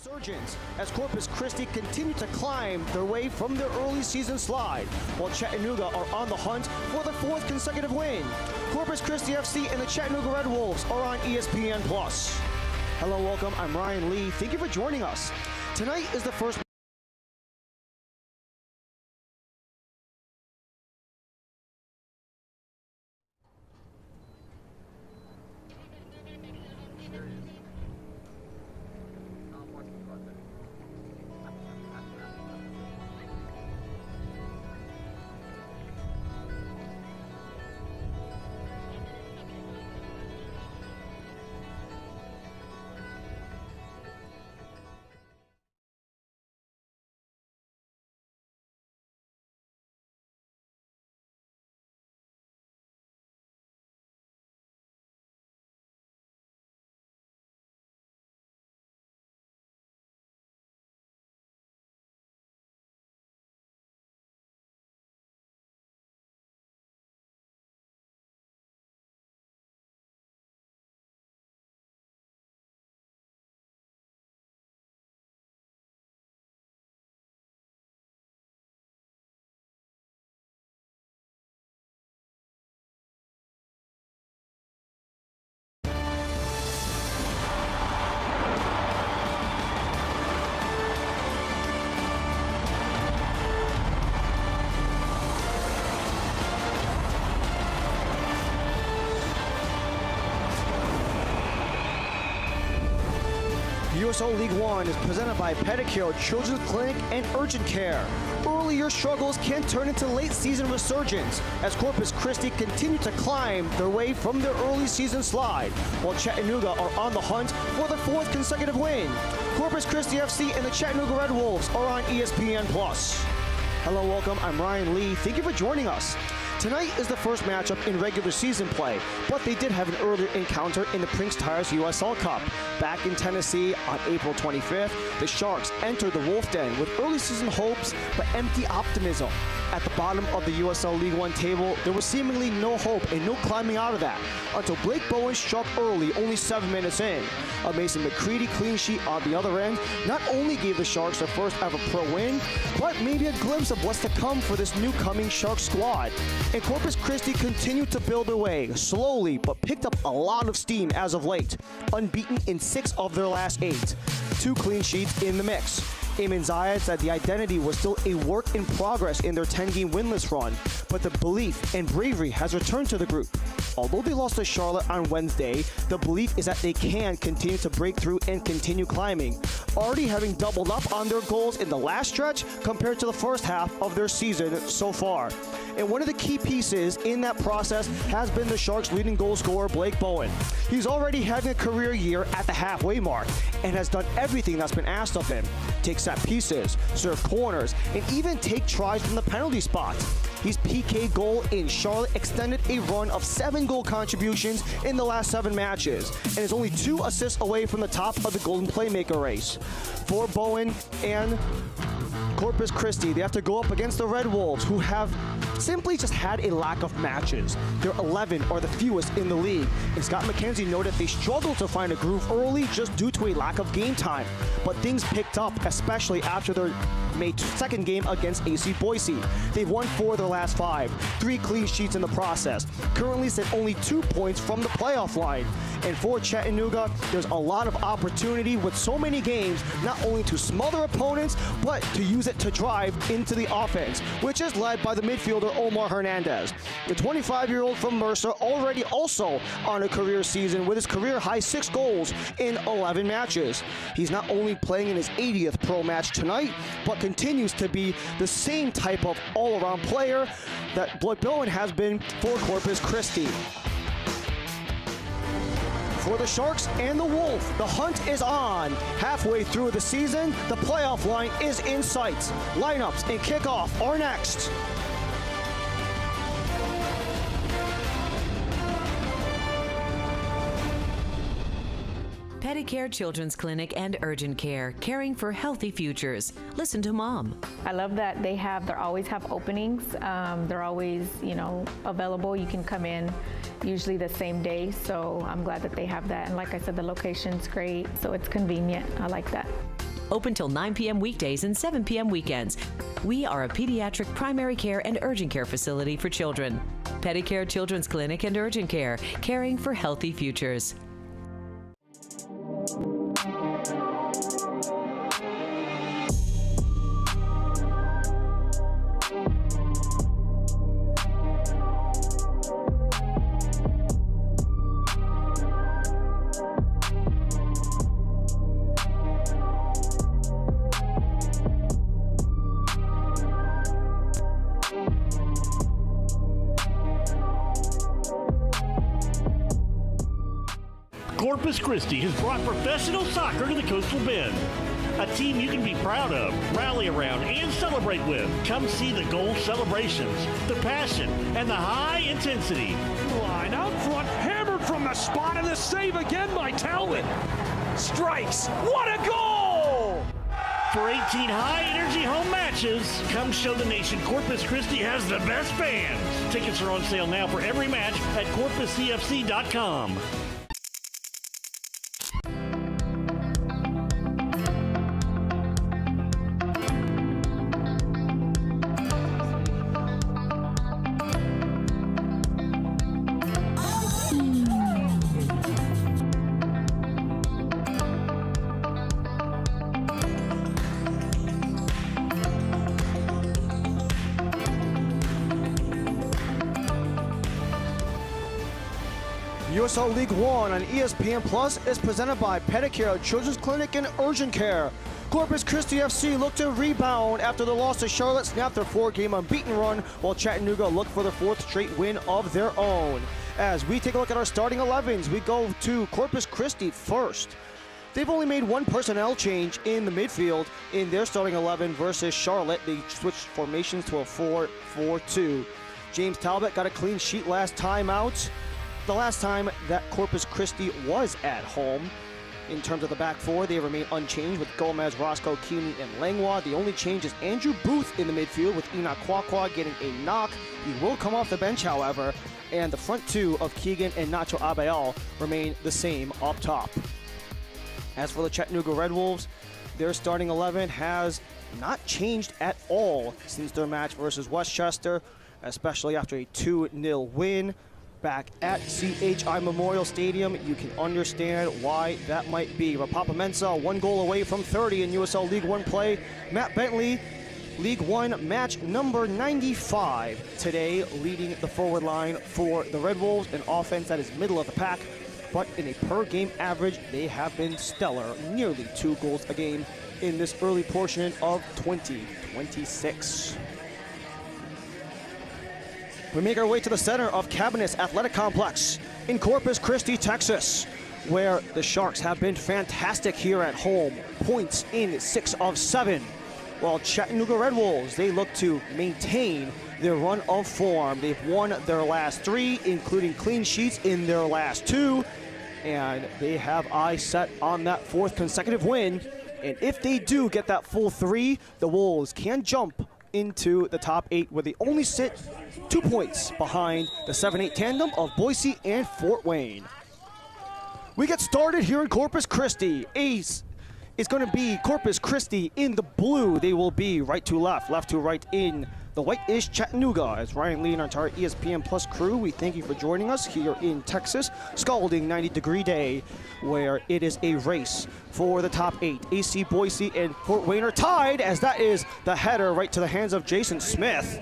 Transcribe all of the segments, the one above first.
Resurgence as Corpus Christi continue to climb their way from their early season slide, while Chattanooga are on the hunt for the fourth consecutive win. Corpus Christi FC and the Chattanooga Red Wolves are on ESPN+. Hello, welcome. I'm Ryan Lee. Thank you for joining us. Tonight is the first USL League One is presented by Pedicure Children's Clinic and Urgent Care. Earlier struggles can turn into late season resurgence as Corpus Christi continue to climb their way from their early season slide, while Chattanooga are on the hunt for the fourth consecutive win. Corpus Christi FC and the Chattanooga Red Wolves are on ESPN+. Hello, welcome. I'm Ryan Lee. Thank you for joining us. Tonight is the first matchup in regular season play, but they did have an earlier encounter in the Prince Tires USL Cup. Back in Tennessee on April 25th, the Sharks entered the Wolf Den with early season hopes but empty optimism. At the bottom of the USL League One table, there was seemingly no hope and no climbing out of that until Blake Bowen struck early, only 7 minutes in. A Mason McCready clean sheet on the other end not only gave the Sharks their first ever pro win, but maybe a glimpse of what's to come for this new coming Sharks squad. And Corpus Christi continued to build their way, slowly, but picked up a lot of steam as of late. Unbeaten in 6 of their last 8. 2 clean sheets in the mix. Eamon Zayed said the identity was still a work in progress in their 10-game winless run, but the belief and bravery has returned to the group. Although they lost to Charlotte on Wednesday, the belief is that they can continue to break through and continue climbing, already having doubled up on their goals in the last stretch compared to the first half of their season so far. And one of the key pieces in that process has been the Sharks' leading goal scorer, Blake Bowen. He's already having a career year at the halfway mark and has done everything that's been asked of him. Take set pieces, serve corners, and even take tries from the penalty spot. His PK goal in Charlotte extended a run of 7 goal contributions in the last 7 matches and is only 2 assists away from the top of the Golden Playmaker race. For Bowen and Corpus Christi, they have to go up against the Red Wolves, who have simply just had a lack of matches. They're 11 or the fewest in the league, and Scott McKenzie noted they struggled to find a groove early just due to a lack of game time. But things picked up, especially after their May 2nd game against AC Boise. They've won 4 of their last 5, 3 clean sheets in the process, currently sit only 2 points from the playoff line. And for Chattanooga, there's a lot of opportunity with so many games, not only to smother opponents, but to use it to drive into the offense, which is led by the midfielder Omar Hernandez. The 25-year-old from Mercer already also on a career season with his career-high 6 goals in 11 matches. He's not only playing in his 80th pro match tonight, but continues to be the same type of all-around player that Blake Bowen has been for Corpus Christi. For the Sharks and the Wolf, the hunt is on. Halfway through the season, the playoff line is in sight. Lineups and kickoff are next. Pedicure Children's Clinic and Urgent Care, caring for healthy futures. Listen to Mom. I love that they always have openings. They're always, available. You can come in usually the same day, so I'm glad that they have that. And like I said, the location's great, so it's convenient. I like that. Open till 9 p.m. weekdays and 7 p.m. weekends. We are a pediatric primary care and urgent care facility for children. Pedicare Children's Clinic and Urgent Care, caring for healthy futures. Corpus Christi has brought professional soccer to the Coastal Bend. A team you can be proud of, rally around, and celebrate with. Come see the goal celebrations, the passion, and the high intensity. Line out front, hammered from the spot, and the save again by Talbot. Strikes. What a goal! For 18 high-energy home matches, come show the nation Corpus Christi has the best fans. Tickets are on sale now for every match at corpuscfc.com. USL League One on ESPN Plus is presented by Pedicare Children's Clinic and Urgent Care. Corpus Christi FC looked to rebound after the loss to Charlotte, snapped their 4-game unbeaten run, while Chattanooga looked for their 4th straight win of their own. As we take a look at our starting 11s, we go to Corpus Christi first. They've only made one personnel change in the midfield in their starting 11 versus Charlotte. They switched formations to a 4-4-2. James Talbot got a clean sheet last time out. The last time that Corpus Christi was at home. In terms of the back four, they remain unchanged with Gomez, Roscoe, Keeney, and Langlois. The only change is Andrew Booth in the midfield with Enoch Kwakwa getting a knock. He will come off the bench, however, and the front two of Keegan and Nacho Abayal remain the same up top. As for the Chattanooga Red Wolves, their starting 11 has not changed at all since their match versus Westchester, especially after a 2-0 win back at CHI Memorial Stadium. You can understand why that might be. But Papa Mensah, 1 goal away from 30 in USL League One play. Matt Bentley, League One match number 95 today, leading the forward line for the Red Wolves, an offense that is middle of the pack, but in a per-game average, they have been stellar, nearly 2 goals a game in this early portion of 2026. We make our way to the center of Cabinets Athletic Complex in Corpus Christi, Texas, where the Sharks have been fantastic here at home. Points in 6 of 7. While Chattanooga Red Wolves, they look to maintain their run of form. They've won their last 3, including clean sheets in their last 2, and they have eyes set on that 4th consecutive win. And if they do get that full 3, the Wolves can jump into the top 8, where they only sit 2 points behind the 7-8 tandem of Boise and Fort Wayne. We get started here in Corpus Christi. Ace is going to be Corpus Christi in the blue. They will be right to left, left to right in the white is Chattanooga. As Ryan Lee and our entire ESPN Plus crew, we thank you for joining us here in Texas. Scalding 90-degree day where it is a race for the top 8. AC Boise and Fort Wayne are tied, as that is the header right to the hands of Jason Smith.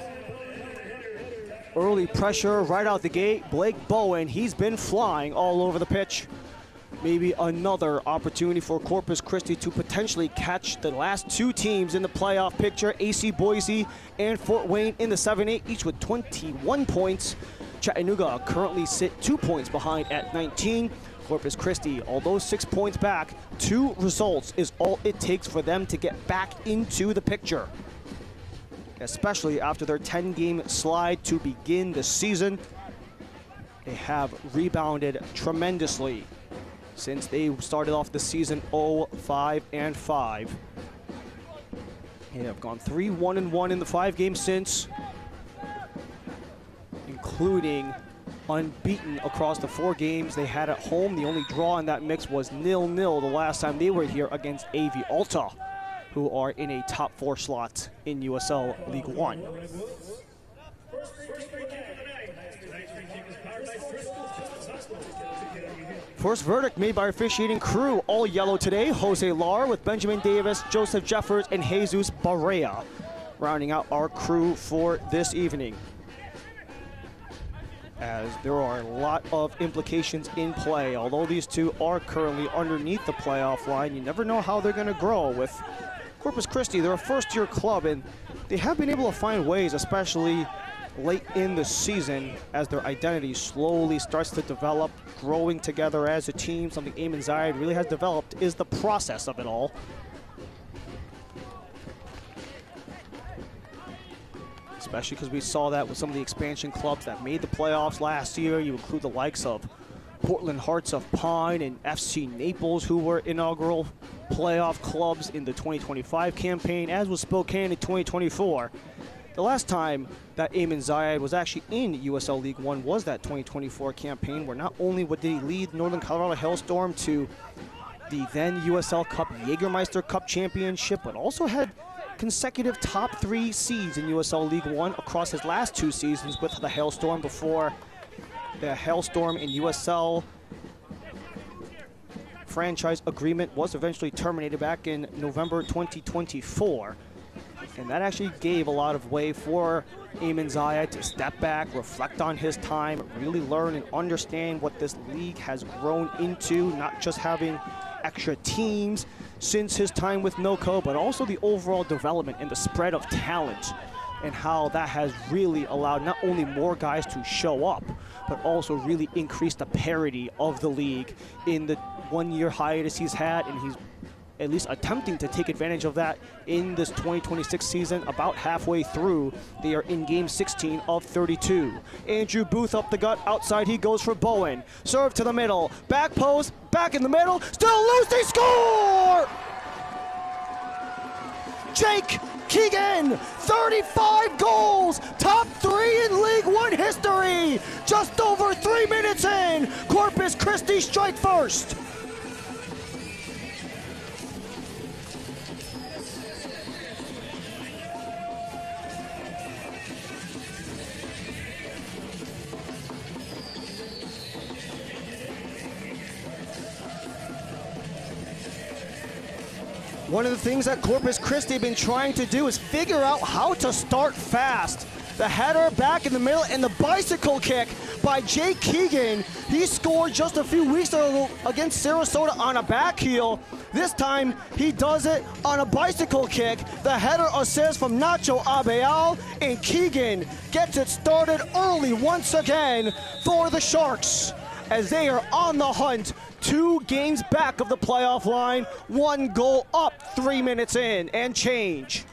Early pressure right out the gate. Blake Bowen, he's been flying all over the pitch. Maybe another opportunity for Corpus Christi to potentially catch the last 2 teams in the playoff picture. AC Boise and Fort Wayne in the 7-8, each with 21 points. Chattanooga currently sit 2 points behind at 19. Corpus Christi, although 6 points back, 2 results is all it takes for them to get back into the picture, especially after their 10-game slide to begin the season. They have rebounded tremendously since they started off the season 0-5-5. They have gone 3-1-1 in the 5 games since, including unbeaten across the 4 games they had at home. The only draw in that mix was 0-0 the last time they were here against AV Alta. who are in a top 4 slot in USL League One. First verdict made by our officiating crew, all yellow today. Jose Lar with Benjamin Davis, Joseph Jeffers, and Jesus Barea, rounding out our crew for this evening. As there are a lot of implications in play. Although these two are currently underneath the playoff line, you never know how they're going to grow. With Corpus Christi, they're a first-year club, and they have been able to find ways, especially late in the season, as their identity slowly starts to develop, growing together as a team. Something Eamon Zayed really has developed is the process of it all. Especially because we saw that with some of the expansion clubs that made the playoffs last year. You include the likes of Portland Hearts of Pine and FC Naples, who were inaugural playoff clubs in the 2025 campaign, as was Spokane in 2024. The last time that Eamon Zayed was actually in USL League One was that 2024 campaign, where not only did he lead Northern Colorado Hailstorm to the then USL Cup Jägermeister Cup Championship, but also had consecutive top 3 seeds in USL League One across his last 2 seasons with the Hailstorm, before the Hailstorm and USL franchise agreement was eventually terminated back in November 2024. And that actually gave a lot of way for Eamon Zayed to step back, reflect on his time, really learn and understand what this league has grown into, not just having extra teams since his time with NOCO, but also the overall development and the spread of talent, and how that has really allowed not only more guys to show up, but also really increased the parity of the league in the 1-year hiatus he's had, and he's at least attempting to take advantage of that in this 2026 season. About halfway through, they are in game 16 of 32. Andrew Booth up the gut, outside he goes for Bowen. Serve to the middle, back post, back in the middle, still loose, they score! Jake Keegan, 35 goals, top 3 in League One history. Just over 3 minutes in, Corpus Christi strike first. One of the things that Corpus Christi have been trying to do is figure out how to start fast. The header back in the middle and the bicycle kick by Jake Keegan. He scored just a few weeks ago against Sarasota on a back heel. This time he does it on a bicycle kick. The header assist from Nacho Abeal, and Keegan gets it started early once again for the Sharks, as they are on the hunt. 2 games back of the playoff line, 1 goal up 3 minutes in and change.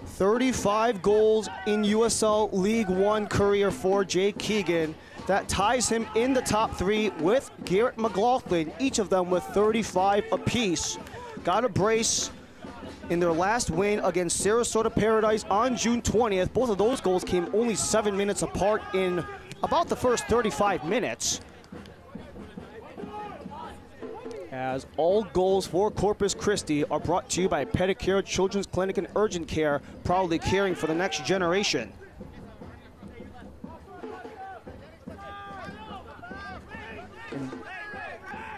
"35 goals in USL League One career for Jake Keegan. That ties him in the top 3 with Garrett McLaughlin, each of them with 35 apiece. Got a brace in their last win against Sarasota Paradise on June 20th. Both of those goals came only 7 minutes apart in about the first 35 minutes. As all goals for Corpus Christi are brought to you by Pedicure Children's Clinic and Urgent Care, proudly caring for the next generation.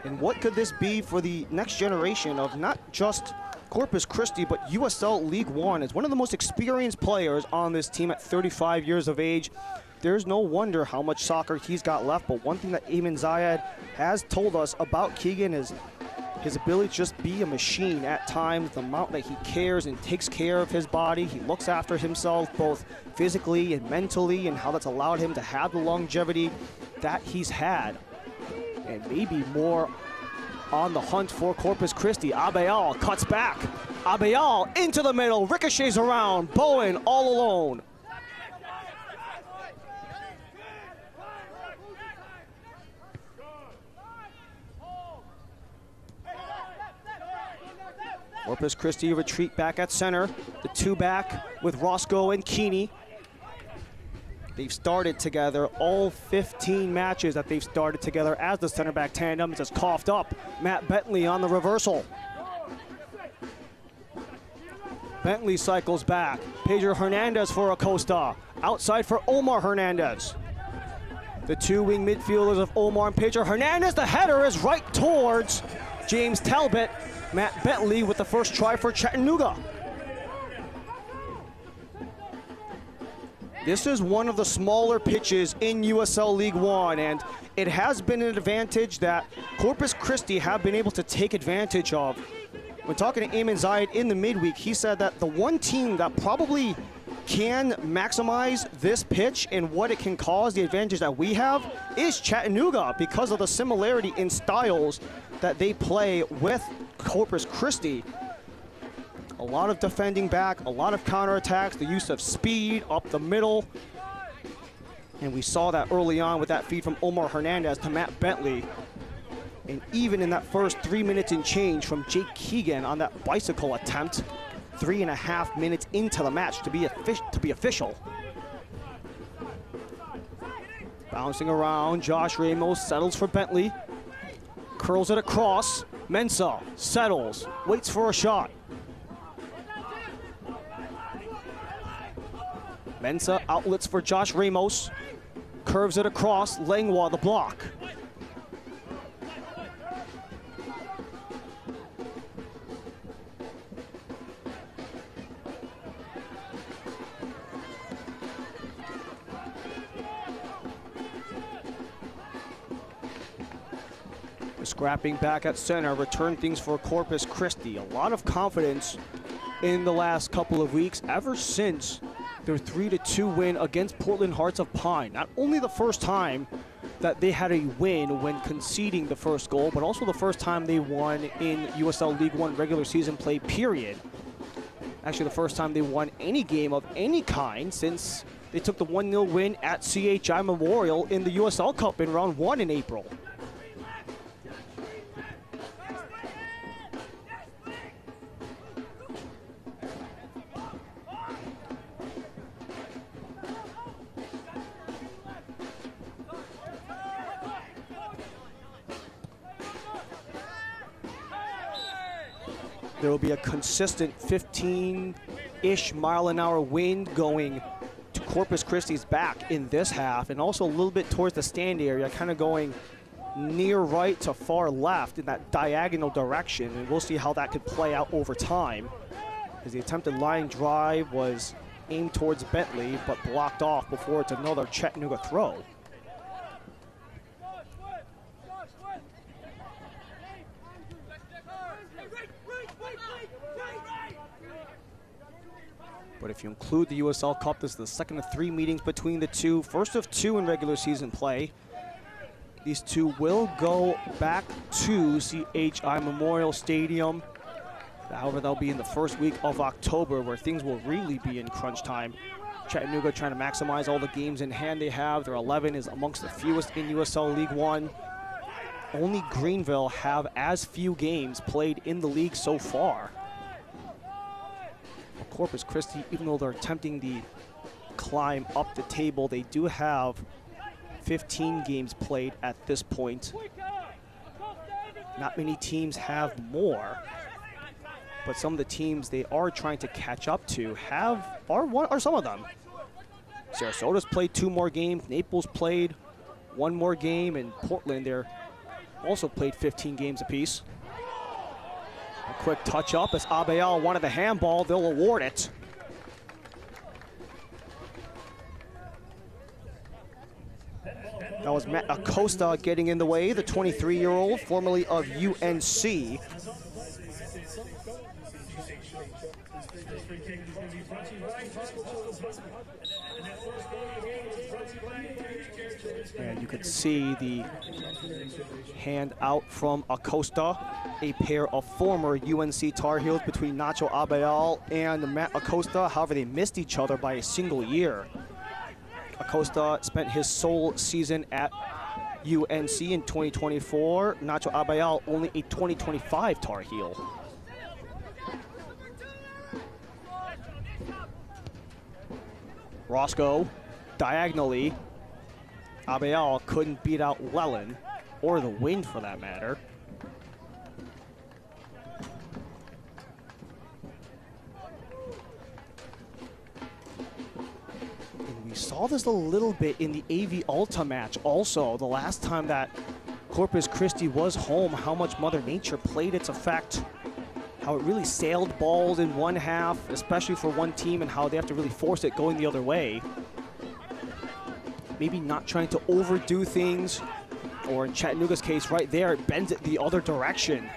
And what could this be for the next generation of not just Corpus Christi, but USL League One? As one of the most experienced players on this team at 35 years of age, there's no wonder how much soccer he's got left. But one thing that Eamon Zayed has told us about Keegan is his ability to just be a machine at times, the amount that he cares and takes care of his body. He looks after himself both physically and mentally, and how that's allowed him to have the longevity that he's had. And maybe more on the hunt for Corpus Christi. Abeal cuts back. Abeal into the middle, ricochets around. Bowen all alone. Corpus Christi retreat back at center. The 2 back with Roscoe and Keeney. They've started together all 15 matches that they've started together as the center back tandem. Just coughed up Matt Bentley on the reversal. Bentley cycles back. Pedro Hernandez for Acosta. Outside for Omar Hernandez. The two wing midfielders of Omar and Pedro Hernandez. The header is right towards James Talbot. Matt Bentley with the first try for Chattanooga. This is one of the smaller pitches in USL League One, and it has been an advantage that Corpus Christi have been able to take advantage of. When talking to Eamon Zayed in the midweek, he said that the one team that probably can maximize this pitch and what it can cause, the advantage that we have, is Chattanooga because of the similarity in styles that they play with Corpus Christi. A lot of defending back, a lot of counterattacks, the use of speed up the middle. And we saw that early on with that feed from Omar Hernandez to Matt Bentley. And even in that first 3 minutes and change from Jake Keegan on that bicycle attempt, 3.5 minutes into the match to be official. Bouncing around, Josh Ramos settles for Bentley. Curls it across. Mensah settles, waits for a shot. Mensah outlets for Josh Ramos. Curves it across, Langlois the block. Scrapping back at center, return things for Corpus Christi. A lot of confidence in the last couple of weeks ever since their 3-2 win against Portland Hearts of Pine. Not only the first time that they had a win when conceding the first goal, but also the first time they won in USL League One regular season play, period. Actually, the first time they won any game of any kind since they took the 1-0 win at CHI Memorial in the USL Cup in round 1 in April. There will be a consistent 15-ish mile-an-hour wind going to Corpus Christi's back in this half, and also a little bit towards the stand area, kind of going near right to far left in that diagonal direction, and we'll see how that could play out over time, as the attempted line drive was aimed towards Bentley, but blocked off before it's another Chattanooga throw. But if you include the USL Cup, this is the second of 3 meetings between the two. First of 2 in regular season play. These two will go back to CHI Memorial Stadium. However, they'll be in the first week of October, where things will really be in crunch time. Chattanooga trying to maximize all the games in hand they have. Their 11 is amongst the fewest in USL League One. Only Greenville have as few games played in the league so far. Corpus Christi, even though they're attempting the climb up the table, they do have 15 games played at this point. Not many teams have more, but some of the teams they are trying to catch up to are some of them. Sarasota's played 2 more games, Naples played 1 more game, and Portland, they're also played 15 games apiece. A quick touch up as Abayal wanted the handball. They'll award it. That was Matt Acosta getting in the way, the 23-year-old, formerly of UNC. And you could see the hand out from Acosta, a pair of former UNC Tar Heels between Nacho Abayal and Matt Acosta. However, they missed each other by a single year. Acosta spent his sole season at UNC in 2024. Nacho Abayal only a 2025 Tar Heel. Roscoe diagonally. Abayal couldn't beat out Lellin, or the wind for that matter. And we saw this a little bit in the AV Alta match also, the last time that Corpus Christi was home, how much Mother Nature played its effect, how it really sailed balls in one half, especially for one team, and how they have to really force it going the other way. Maybe not trying to overdo things, or in Chattanooga's case right there, it bends it the other direction.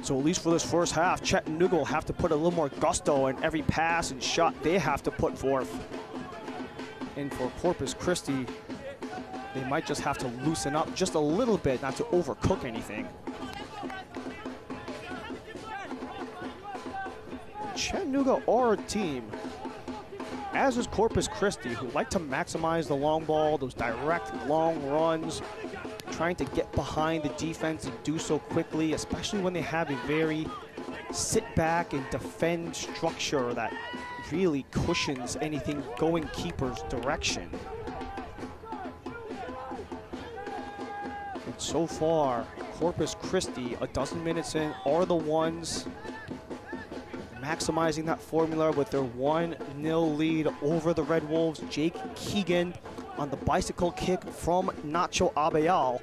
So at least for this first half, Chattanooga will have to put a little more gusto in every pass and shot they have to put forth. And for Corpus Christi, they might just have to loosen up just a little bit, not to overcook anything. Chattanooga are a team, as is Corpus Christi, who like to maximize the long ball, those direct long runs, trying to get behind the defense and do so quickly, especially when they have a very sit back and defend structure that really cushions anything going keeper's direction. And so far, Corpus Christi, a dozen minutes in, are the ones maximizing that formula with their 1-0 lead over the Red Wolves. Jake Keegan on the bicycle kick from Nacho Abayal.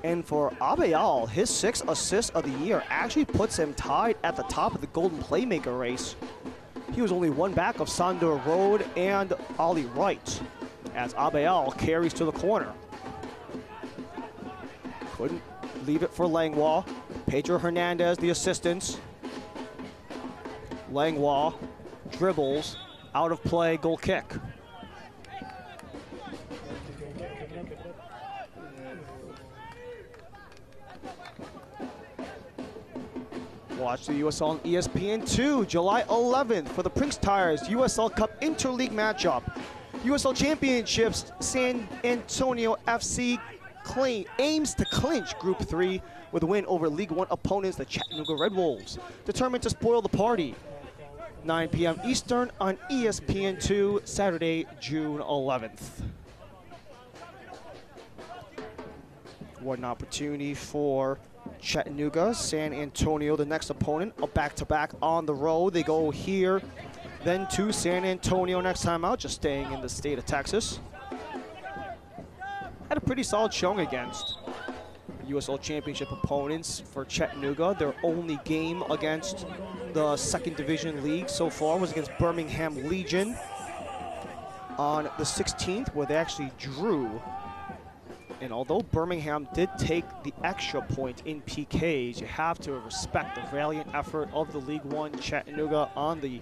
And for Abayal, his 6th assist of the year actually puts him tied at the top of the Golden Playmaker race. He was only one back of Sandor Rode and Ollie Wright as Abayal carries to the corner. Couldn't leave it for Langlois. Pedro Hernandez, the assistants. Langlois dribbles, out of play, goal kick. Watch the USL on ESPN2, July 11th for the Prince Tires USL Cup Interleague matchup. USL Championships, San Antonio FC aims to clinch Group 3 with a win over League One opponents, the Chattanooga Red Wolves, determined to spoil the party. 9 p.m. Eastern on ESPN2, Saturday, June 11th. What an opportunity for Chattanooga. San Antonio, the next opponent, a back-to-back on the road. They go here, then to San Antonio next time out, just staying in the state of Texas. Had a pretty solid showing against USL Championship opponents for Chattanooga. Their only game against the second division league so far was against Birmingham Legion on the 16th, where they actually drew. And although Birmingham did take the extra point in PKs, you have to respect the valiant effort of the League One Chattanooga on the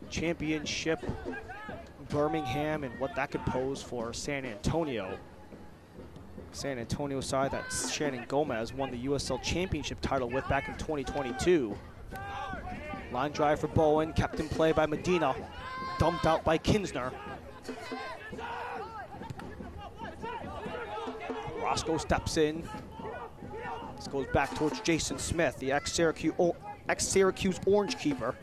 championship Birmingham and what that could pose for San Antonio. San Antonio side that Shannon Gomez won the USL Championship title with back in 2022. Line drive for Bowen, kept in play by Medina, dumped out by Kinsner. Roscoe steps in. This goes back towards Jason Smith, the ex-Syracuse Orange keeper.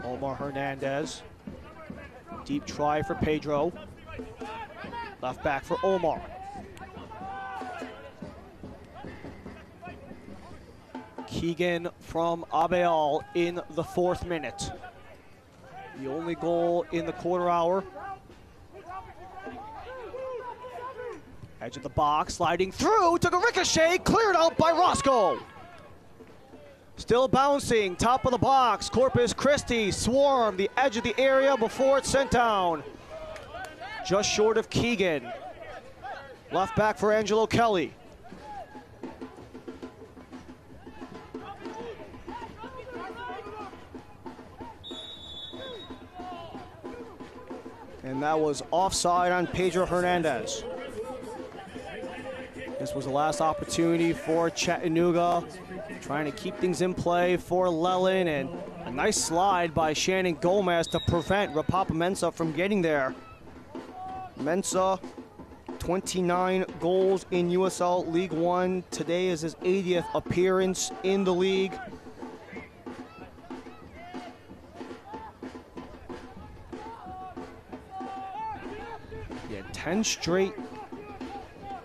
Omar Hernandez. Deep try for Pedro. Left back for Omar. Keegan from Abayal in the 4th minute. The only goal in the quarter hour. Edge of the box, sliding through, took a ricochet, cleared out by Roscoe. Still bouncing, top of the box. Corpus Christi swarm the edge of the area before it's sent down. Just short of Keegan. Left back for Angelo Kelly. And that was offside on Pedro Hernandez. This was the last opportunity for Chattanooga, trying to keep things in play for Lellin, and a nice slide by Shannon Gomez to prevent Rapapa Mensah from getting there. Mensah 29 goals in USL League One. Today is his 80th appearance in the league. He had 10 straight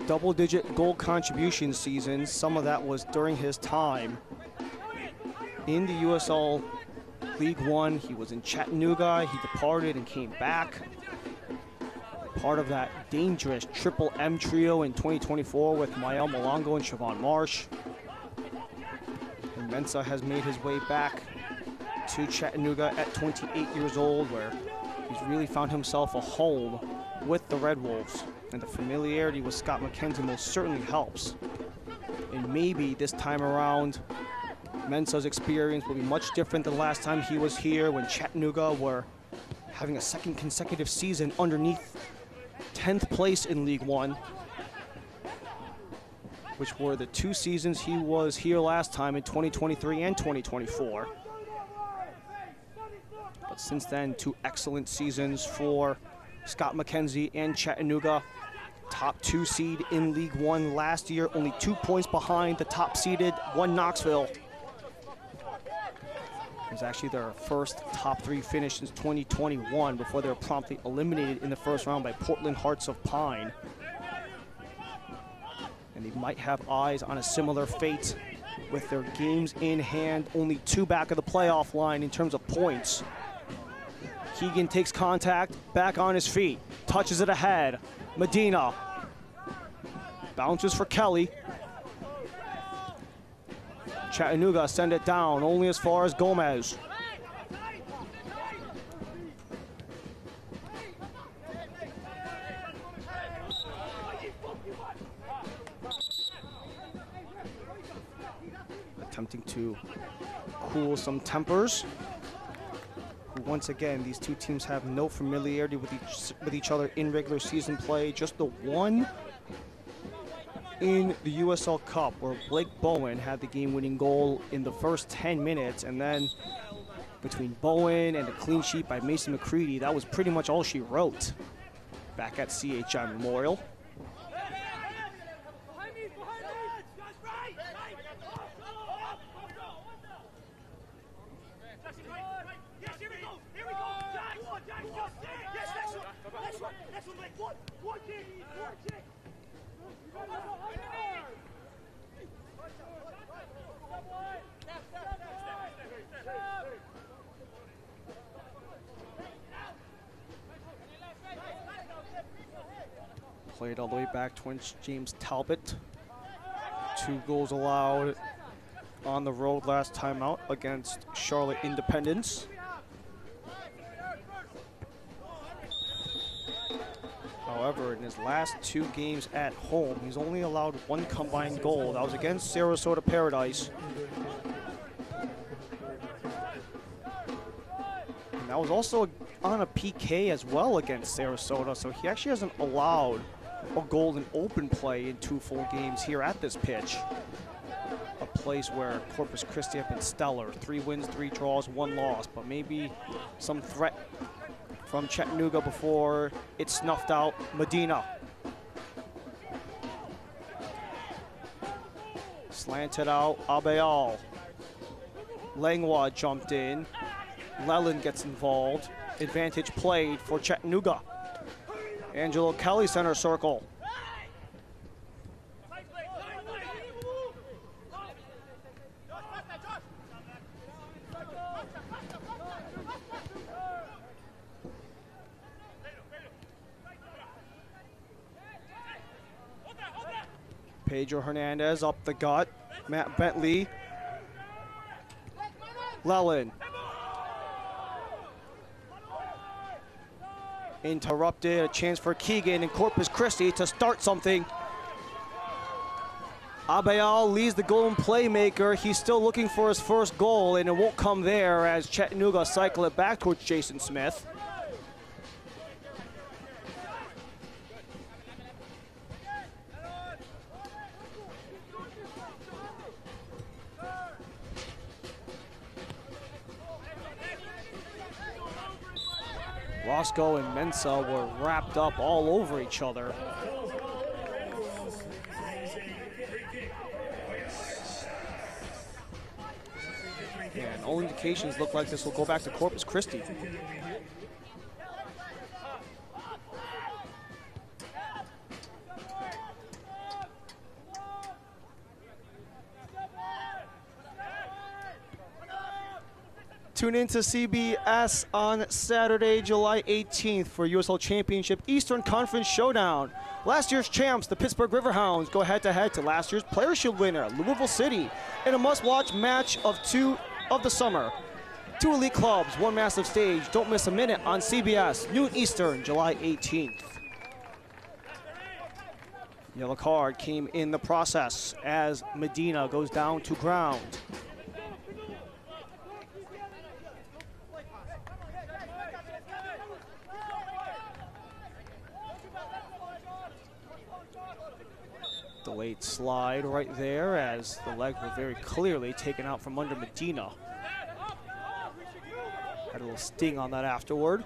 double-digit goal contribution seasons. Some of that was during his time in the USL League One. He was in Chattanooga. He departed and came back. Part of that dangerous Triple M trio in 2024 with Mael Malongo and Siobhan Marsh. And Mensah has made his way back to Chattanooga at 28 years old, where he's really found himself a home with the Red Wolves. And the familiarity with Scott McKenzie most certainly helps. And maybe this time around, Mensah's experience will be much different than last time he was here, when Chattanooga were having a second consecutive season underneath 10th place in League One, which were the 2 seasons he was here last time in 2023 and 2024. But since then, 2 excellent seasons for Scott McKenzie and Chattanooga. Top 2 seed in League One last year, only 2 points behind the top seeded Knoxville. It was actually their first top 3 finish since 2021, before they were promptly eliminated in the first round by Portland Hearts of Pine. And they might have eyes on a similar fate with their games in hand, only 2 back of the playoff line in terms of points. Keegan takes contact, back on his feet, touches it ahead. Medina bounces for Kelly. Chattanooga send it down only as far as Gomez. Attempting to cool some tempers. Once again, these 2 teams have no familiarity with each other in regular season play. Just the one in the USL Cup where Blake Bowen had the game-winning goal in the first 10 minutes, and then between Bowen and a clean sheet by Mason McCready, that was pretty much all she wrote back at CHI Memorial. Played all the way back towards James Talbot. 2 goals allowed on the road last time out against Charlotte Independence. However, in his last 2 games at home, he's only allowed 1 combined goal. That was against Sarasota Paradise. And that was also on a PK as well against Sarasota, so he actually hasn't allowed a goal in open play in 2 full games here at this pitch. A place where Corpus Christi have been stellar. 3 wins, 3 draws, 1 loss, but maybe some threat from Chattanooga before it's snuffed out. Medina. Slanted out, Abeal. Langwa jumped in. Lelin gets involved. Advantage played for Chattanooga. Angelo Kelly center circle. Pedro Hernandez up the gut. Matt Bentley. Lelin. Interrupted, a chance for Keegan and Corpus Christi to start something. Abeal leads the goal and playmaker. He's still looking for his first goal, and it won't come there as Chattanooga cycle it back towards Jason Smith. Roscoe and Mensah were wrapped up all over each other all indications look like this will go back to Corpus Christi. Tune in to CBS on Saturday, July 18th for USL Championship Eastern Conference Showdown. Last year's champs, the Pittsburgh Riverhounds, go head-to-head to last year's Player Shield winner, Louisville City, in a must-watch match of two of the summer. Two elite clubs, one massive stage. Don't miss a minute on CBS, noon Eastern, July 18th. Yellow card came in the process as Medina goes down to ground. The late slide right there as the legs were very clearly taken out from under Medina. Had a little sting on that afterward.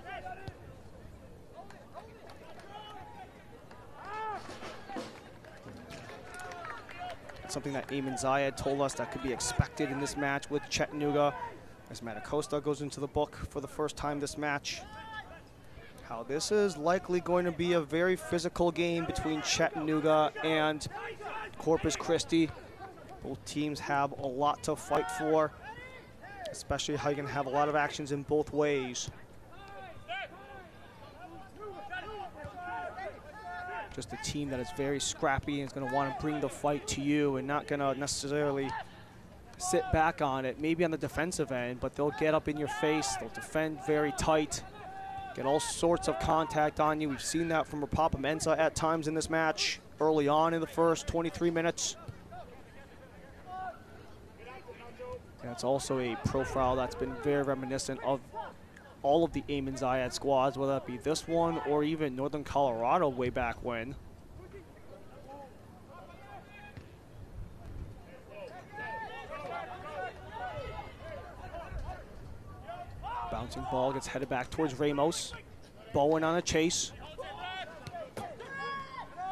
It's something that Eamon Zayed told us that could be expected in this match with Chattanooga, as Matt Acosta goes into the book for the first time this match. How this is likely going to be a very physical game between Chattanooga and Corpus Christi. Both teams have a lot to fight for, especially how you can have a lot of actions in both ways. Just a team that is very scrappy and is going to want to bring the fight to you and not going to necessarily sit back on it, maybe on the defensive end, but they'll get up in your face, they'll defend very tight. Get all sorts of contact on you. We've seen that from Rapapa Mensah at times in this match, early on in the first 23 minutes. That's also a profile that's been very reminiscent of all of the Eamon Zayed squads, whether that be this one or even Northern Colorado way back when. Bouncing ball gets headed back towards Ramos. Bowen on a chase.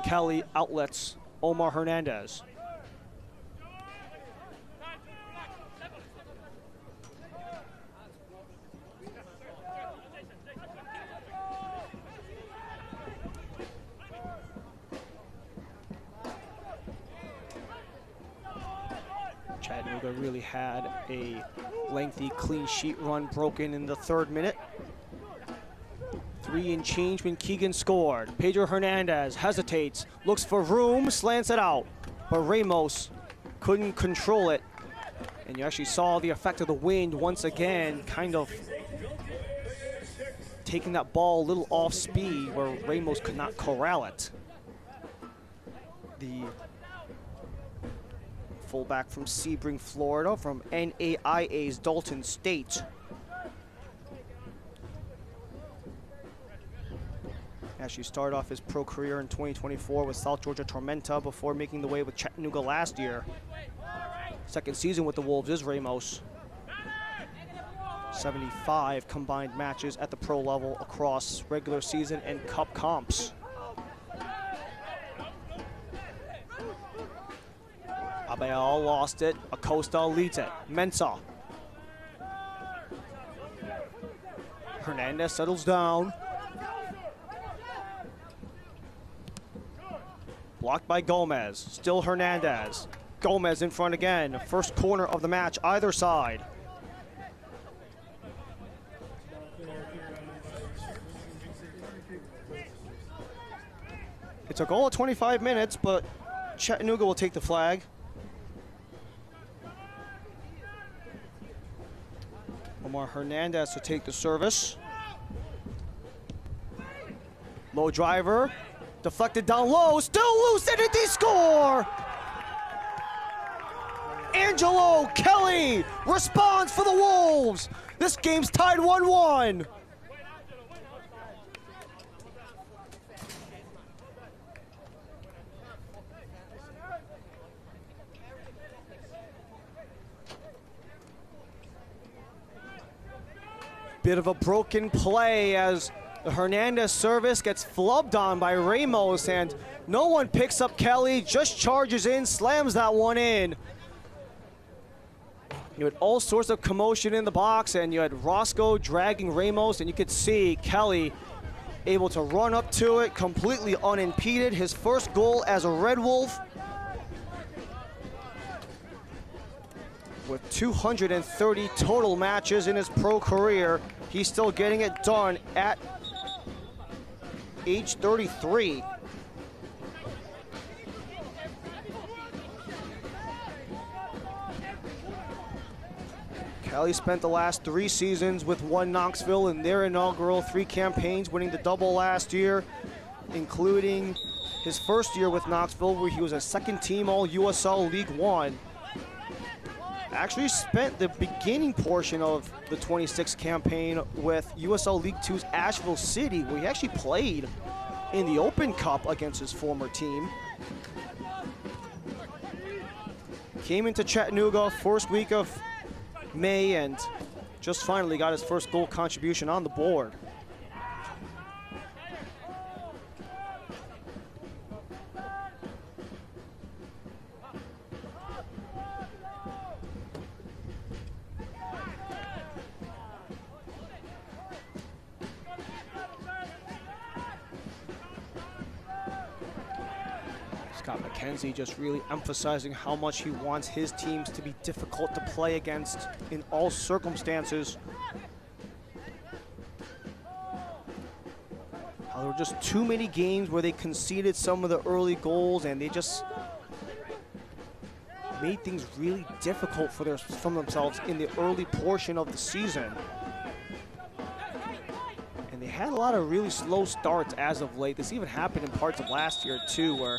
Kelly outlets Omar Hernandez. Chattanooga really had a lengthy clean sheet run broken in the 3rd minute. 3 and change when Keegan scored. Pedro Hernandez hesitates, looks for room, slants it out. But Ramos couldn't control it. And you actually saw the effect of the wind once again, kind of taking that ball a little off speed where Ramos could not corral it. The fullback from Sebring, Florida, from NAIA's Dalton State. Actually started off his pro career in 2024 with South Georgia Tormenta before making the way with Chattanooga last year. 2nd season with the Wolves is Ramos. 75 combined matches at the pro level across regular season and cup comps. Abel lost it. Acosta leads it. Mensah. Hernandez settles down. Blocked by Gomez. Still Hernandez. Gomez in front again. First corner of the match, either side. It's a goal of 25 minutes, but Chattanooga will take the flag. Omar Hernandez to take the service. Low driver, deflected down low, still loose, and they score! Angelo Kelly responds for the Wolves. This game's tied 1-1. Bit of a broken play as the Hernandez service gets flubbed on by Ramos, and no one picks up Kelly, just charges in, slams that one in. You had all sorts of commotion in the box, and you had Roscoe dragging Ramos, and you could see Kelly able to run up to it completely unimpeded. His first goal as a Red Wolf. With 230 total matches in his pro career, he's still getting it done at age 33. Kelly spent the last 3 seasons with One Knoxville in their inaugural 3 campaigns, winning the double last year, including his first year with Knoxville, where he was a second team all USL League One. Actually spent the beginning portion of the 26 campaign with USL League Two's Asheville City, where he actually played in the Open Cup against his former team. Came into Chattanooga first week of May and just finally got his first goal contribution on the board. Scott McKenzie just really emphasizing how much he wants his teams to be difficult to play against in all circumstances. How there were just too many games where they conceded some of the early goals, and they just made things really difficult for themselves in the early portion of the season. And they had a lot of really slow starts as of late. This even happened in parts of last year too, where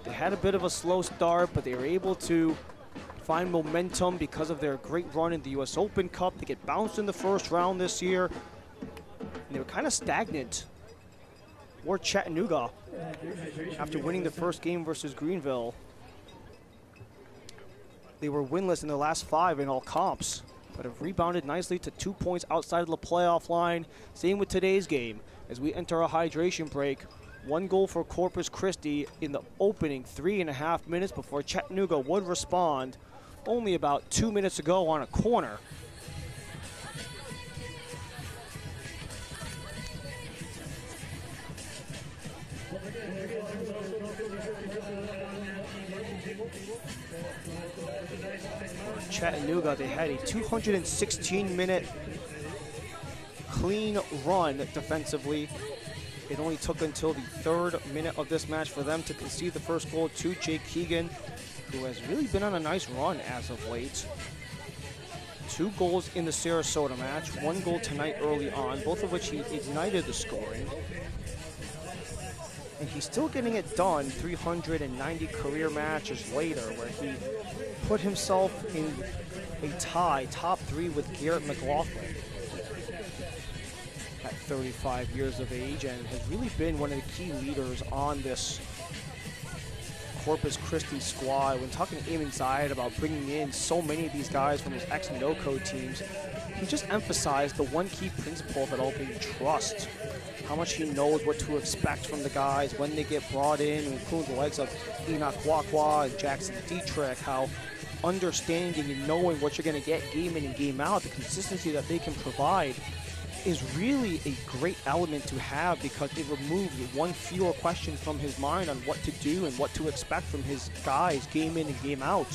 they had a bit of a slow start, but they were able to find momentum because of their great run in the US Open Cup. They get bounced in the first round this year, and they were kind of stagnant. Or Chattanooga, after winning the first game versus Greenville, they were winless in their last 5 in all comps, but have rebounded nicely to 2 points outside of the playoff line. Same with today's game. As we enter a hydration break, 1 goal for Corpus Christi in the opening 3.5 minutes before Chattanooga would respond only about 2 minutes ago on a corner. Chattanooga, they had a 216-minute clean run defensively. It only took until the 3rd minute of this match for them to concede the first goal to Jake Keegan, who has really been on a nice run as of late. 2 goals in the Sarasota match, 1 goal tonight early on, both of which he ignited the scoring. And he's still getting it done 390 career matches later, where he put himself in a tie, top 3 with Garrett McLaughlin at 35 years of age, and has really been one of the key leaders on this Corpus Christi squad. When talking to Eamon Zayed about bringing in so many of these guys from his ex-NOCO teams, he just emphasized the one key principle of it all being trust. How much he knows what to expect from the guys when they get brought in, including the likes of Enoch Kwakwa and Jackson Dietrich, how understanding and knowing what you're going to get game in and game out, the consistency that they can provide, is really a great element to have, because it removes one fewer question from his mind on what to do and what to expect from his guys game in and game out.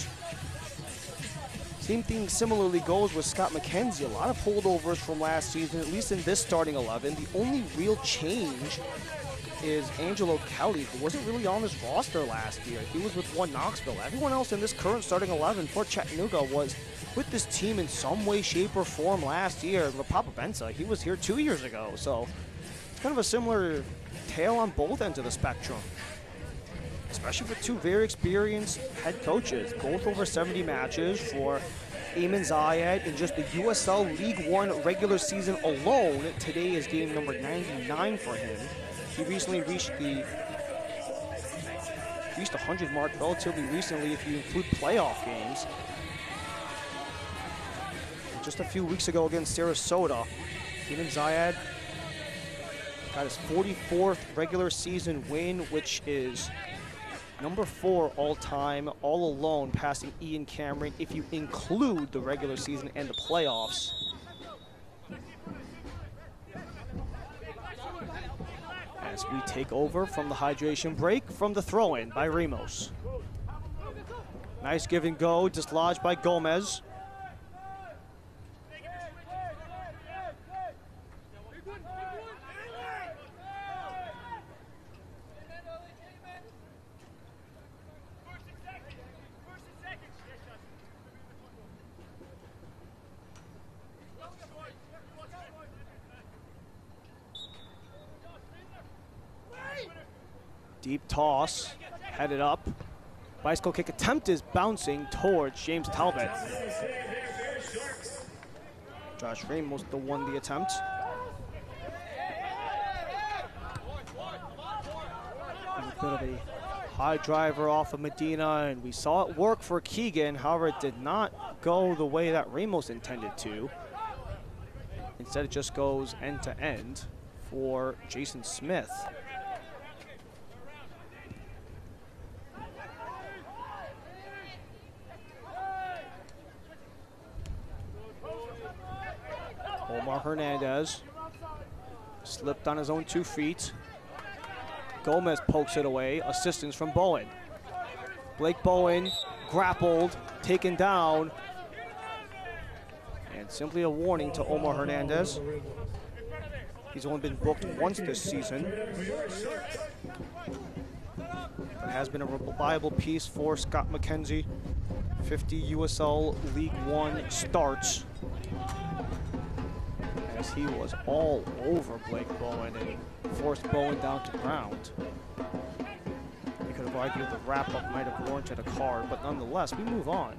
Same thing similarly goes with Scott McKenzie. A lot of holdovers from last season, at least in this starting 11. The only real change is Angelo Kelly, who wasn't really on this roster last year. He was with One Knoxville. Everyone else in this current starting 11 for Chattanooga was with this team in some way, shape, or form last year. Papa Benza, he was here 2 years ago, so it's kind of a similar tale on both ends of the spectrum, especially for 2 very experienced head coaches, both over 70 matches for Eamon Zayed in just the USL League One regular season alone. Today is game number 99 for him. He recently reached the 100 mark relatively recently if you include playoff games. Just a few weeks ago against Sarasota, Eamon Zayed got his 44th regular season win, which is Number 4 all-time, all alone, passing Ian Cameron if you include the regular season and the playoffs. As we take over from the hydration break from the throw-in by Ramos. Nice give and go, dislodged by Gomez. Deep toss, headed up. Bicycle kick attempt is bouncing towards James Talbot. Josh Ramos the won the attempt. A bit of a high driver off of Medina, and we saw it work for Keegan. However, it did not go the way that Ramos intended to. Instead, it just goes end to end for Jason Smith. Omar Hernandez slipped on his own 2 feet. Gomez pokes it away. Assistance from Bowen. Blake Bowen grappled, taken down. And simply a warning to Omar Hernandez. He's only been booked once this season. But has been a reliable piece for Scott McKenzie. 50 USL League One starts. As he was all over Blake Bowen and forced Bowen down to ground. You could have argued the wrap-up might have warranted a card, but nonetheless, we move on.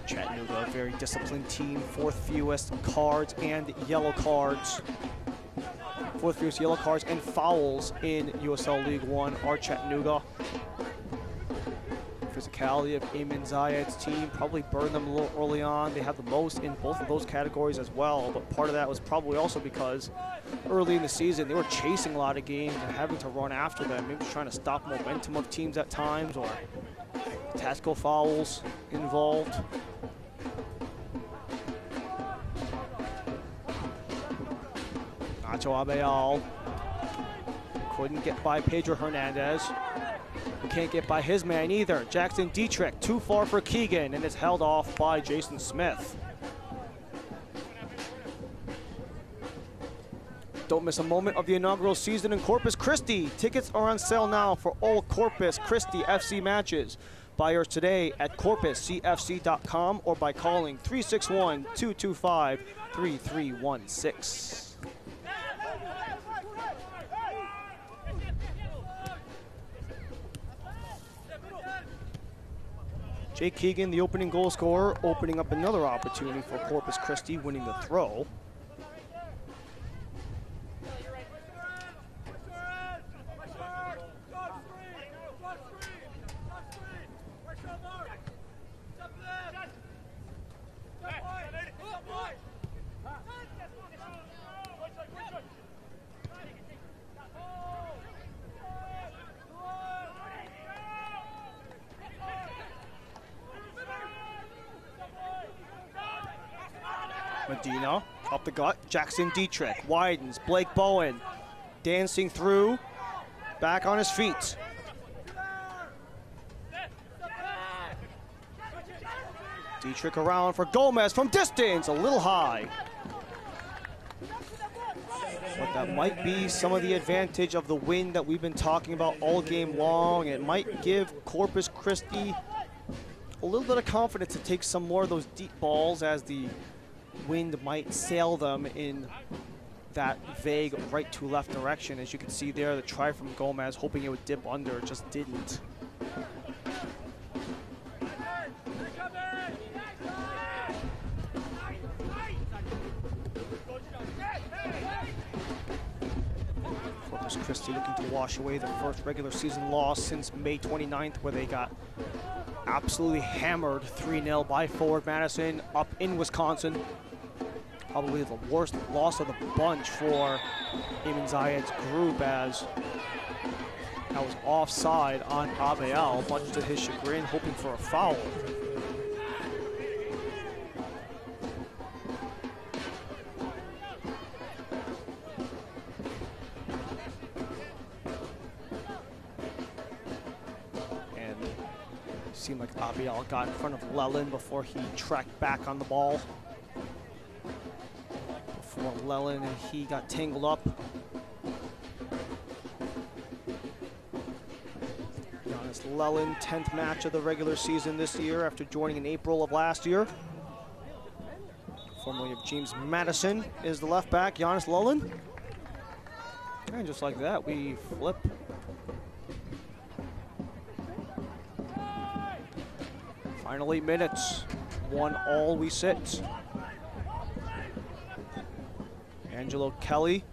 Chattanooga, a very disciplined team, 4th fewest cards and yellow cards. 4th fewest yellow cards and fouls in USL League One are Chattanooga. Physicality of Ayman Zayed's team probably burned them a little early on. They have the most in both of those categories as well, but part of that was probably also because early in the season they were chasing a lot of games and having to run after them, maybe trying to stop momentum of teams at times, or tactical fouls involved. Nacho Abayal couldn't get by Pedro Hernandez. We can't get by his man either. Jackson Dietrich, too far for Keegan, and is held off by Jason Smith. Don't miss a moment of the inaugural season in Corpus Christi. Tickets are on sale now for all Corpus Christi FC matches. Buy yours today at corpuscfc.com or by calling 361-225-3316. Jake Keegan, the opening goal scorer, opening up another opportunity for Corpus Christi, winning the throw. Medina, up the gut, Jackson Dietrich, widens, Blake Bowen, dancing through, back on his feet. Dietrich around for Gomez from distance, a little high. But that might be some of the advantage of the wind that we've been talking about all game long. It might give Corpus Christi a little bit of confidence to take some more of those deep balls, as the wind might sail them in that vague right to left direction. As you can see there, the try from Gomez, hoping it would dip under, it just didn't. Corpus Christi looking to wash away their first regular season loss since May 29th, where they got absolutely hammered 3-0 by Forward Madison up in Wisconsin. Probably the worst loss of the bunch for Eamon Zayed's group, as that was offside on Abiel, much to his chagrin, hoping for a foul. And it seemed like Abiel got in front of Lelin before he tracked back on the ball. Before Lelin and he got tangled up. Lelin, 10th match of the regular season this year after joining in April of last year. Formerly of James Madison is the left back, Giannis Lelin. And just like that, we flip. Final 8 minutes, 1-1 we sit. Angelo Kelly,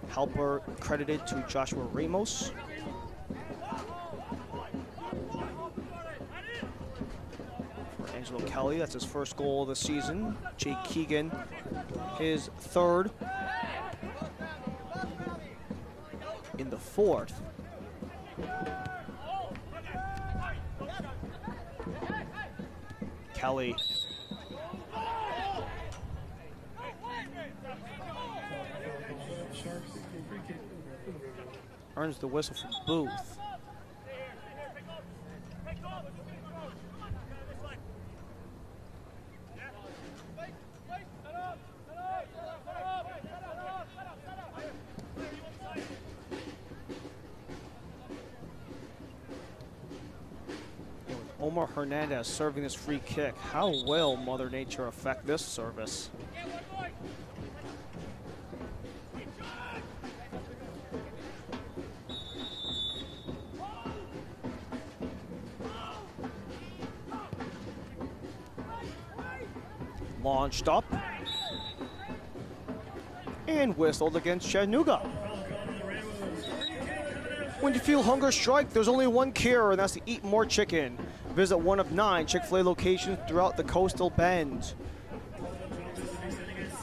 helper credited to Joshua Ramos. Angelo Kelly, that's his first goal of the season. Jake Keegan, his third. In the fourth. Kelly. Earns the whistle from Booth. Omar Hernandez serving this free kick. How will Mother Nature affect this service? Launched up and whistled against Chattanooga. When you feel hunger strike, there's only one cure, and that's to eat more chicken. Visit one of 9 Chick-fil-A locations throughout the Coastal Bend.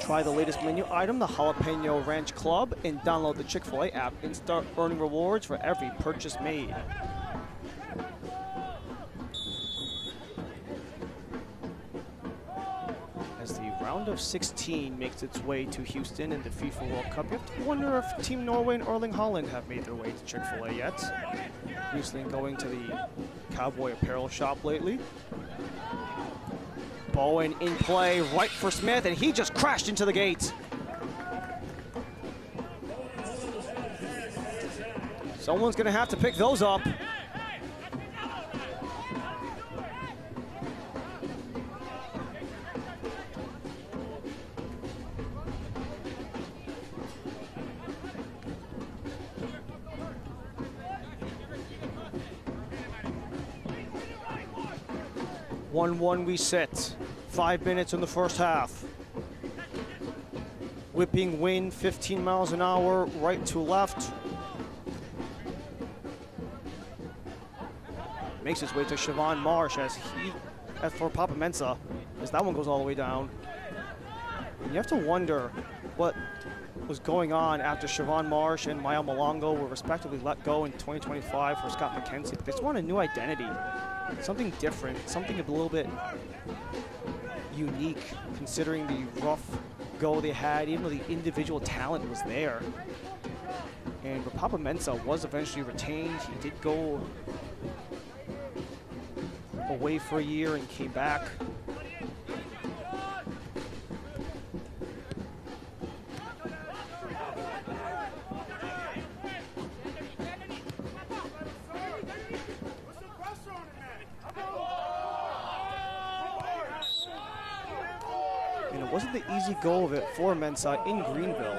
Try the latest menu item, the Jalapeno Ranch Club, and download the Chick-fil-A app and start earning rewards for every purchase made. As the round of 16 makes its way to Houston in the FIFA World Cup, you have to wonder if Team Norway and Erling Haaland have made their way to Chick-fil-A yet. Recently going to the Cowboy apparel shop lately. Bowen in play, right for Smith, and he just crashed into the gate. Someone's gonna have to pick those up. One we sit. 5 minutes in the first half. Whipping wind, 15 miles an hour, right to left. Makes his way to Siobhan Marsh as for Papa Mensa, as that one goes all the way down. And you have to wonder what was going on after Siobhan Marsh and Maya Malongo were respectively let go in 2025 for Scott McKenzie, but they just want a new identity. Something different, something a little bit unique, considering the rough go they had, even though the individual talent was there. And Papa Mensa was eventually retained. He did go away for a year and came back. Wasn't the easy go of it for Mensa in Greenville.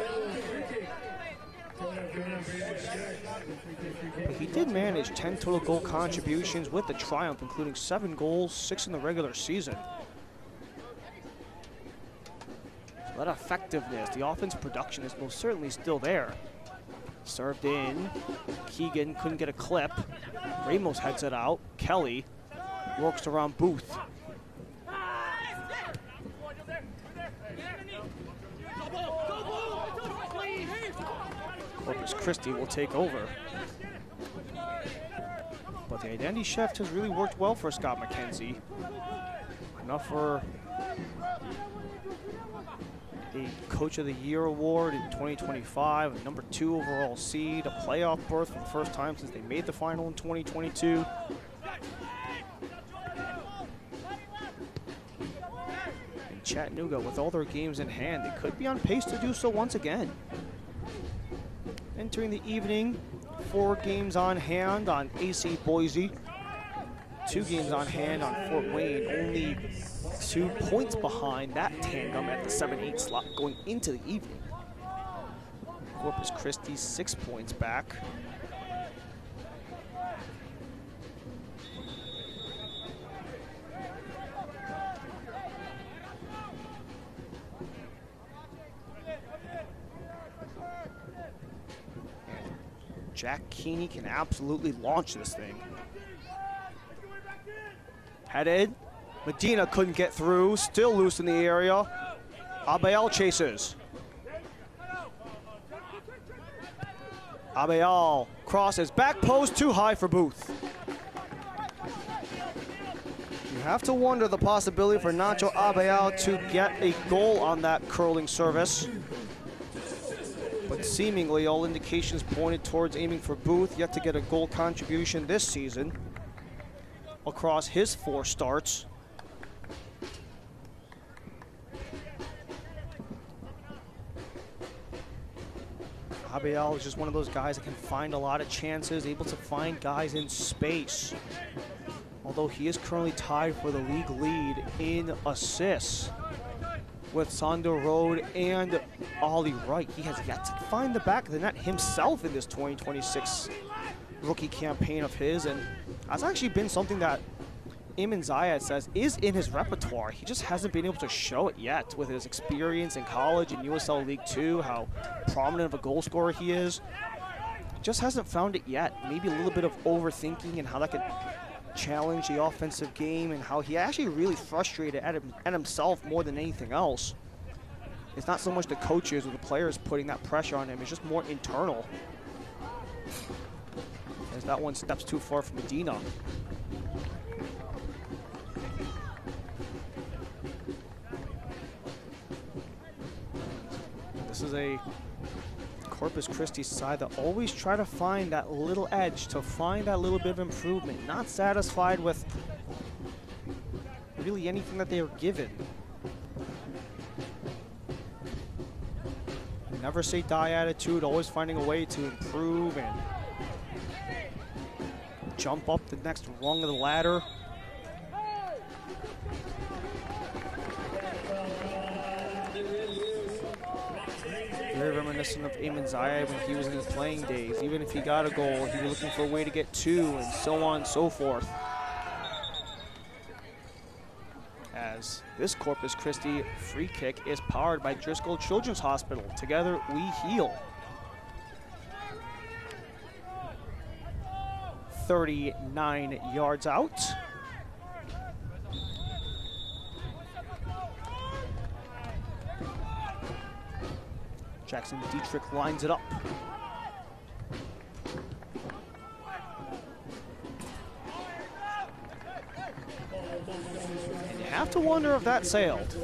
But he did manage 10 total goal contributions with the Triumph, including 7 goals, 6 in the regular season. So that effectiveness, the offense production is most certainly still there. Served in, Keegan couldn't get a clip. Ramos heads it out, Kelly works around Booth. Corpus Christi will take over. But the identity shift has really worked well for Scott McKenzie. Enough for a Coach of the Year award in 2025, a number 2 overall seed, a playoff berth for the first time since they made the final in 2022. And Chattanooga, with all their games in hand, they could be on pace to do so once again. Entering the evening, 4 games on hand on AC Boise, 2 games on hand on Fort Wayne, only 2 points behind that tandem at the 7-8 slot going into the evening. Corpus Christi 6 points back. Jack Keeney can absolutely launch this thing. Headed. Medina couldn't get through, still loose in the area. Abayal chases. Abayal crosses, back post, too high for Booth. You have to wonder the possibility for Nacho Abayal to get a goal on that curling service. But seemingly all indications pointed towards aiming for Booth, yet to get a goal contribution this season across his 4 starts. Abayal is just one of those guys that can find a lot of chances, able to find guys in space. Although he is currently tied for the league lead in assists with Sandor Rode and Ollie Wright. He has yet to find the back of the net himself in this 2026 rookie campaign of his, and that's actually been something that Eamon Zayed says is in his repertoire. He just hasn't been able to show it yet with his experience in college in USL League Two, how prominent of a goal scorer he is. Just hasn't found it yet. Maybe a little bit of overthinking and how that could challenge the offensive game, and how he actually really frustrated at himself more than anything else. It's not so much the coaches or the players putting that pressure on him, it's just more internal. As that one steps too far from Medina. This is a Corpus Christi side that always try to find that little edge, to find that little bit of improvement. Not satisfied with really anything that they are given. Never say die attitude, always finding a way to improve and jump up the next rung of the ladder. Very reminiscent of Eamon Zayed when he was in his playing days. Even if he got a goal, he was looking for a way to get 2 and so on and so forth. As this Corpus Christi free kick is powered by Driscoll Children's Hospital. Together we heal. 39 yards out. Jackson Dietrich lines it up. And you have to wonder if that sailed.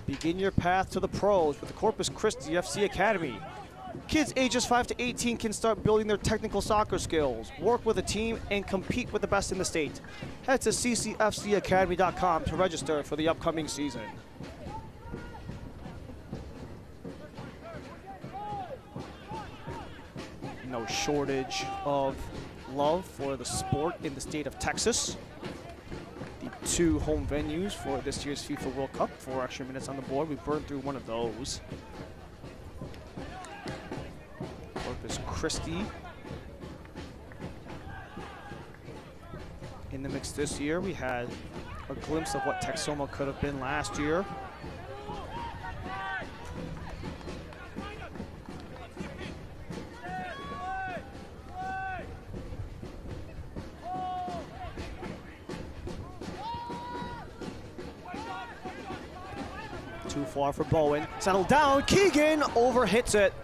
Begin your path to the pros with the Corpus Christi FC Academy. Kids ages 5 to 18 can start building their technical soccer skills, work with a team, and compete with the best in the state. Head to ccfcacademy.com to register for the upcoming season. No shortage of love for the sport in the state of Texas. The 2 home venues for this year's FIFA World Cup, 4 extra minutes on the board. We burned through one of those. Corpus Christi in the mix this year. We had a glimpse of what Texoma could have been last year. too far for Bowen. Settled down, Keegan overhits it.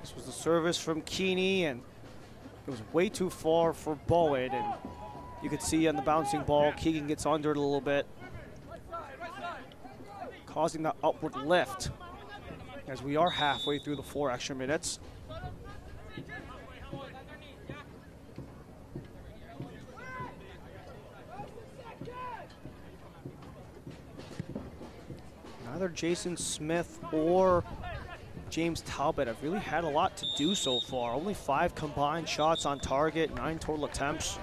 This was the service from Keeney, and it was way too far for Bowen, and you could see on the bouncing ball, Keegan gets under it a little bit, causing that upward lift as we are halfway through the 4 extra minutes. Neither Jason Smith or James Talbot have really had a lot to do so far. Only 5 combined shots on target, 9 total attempts.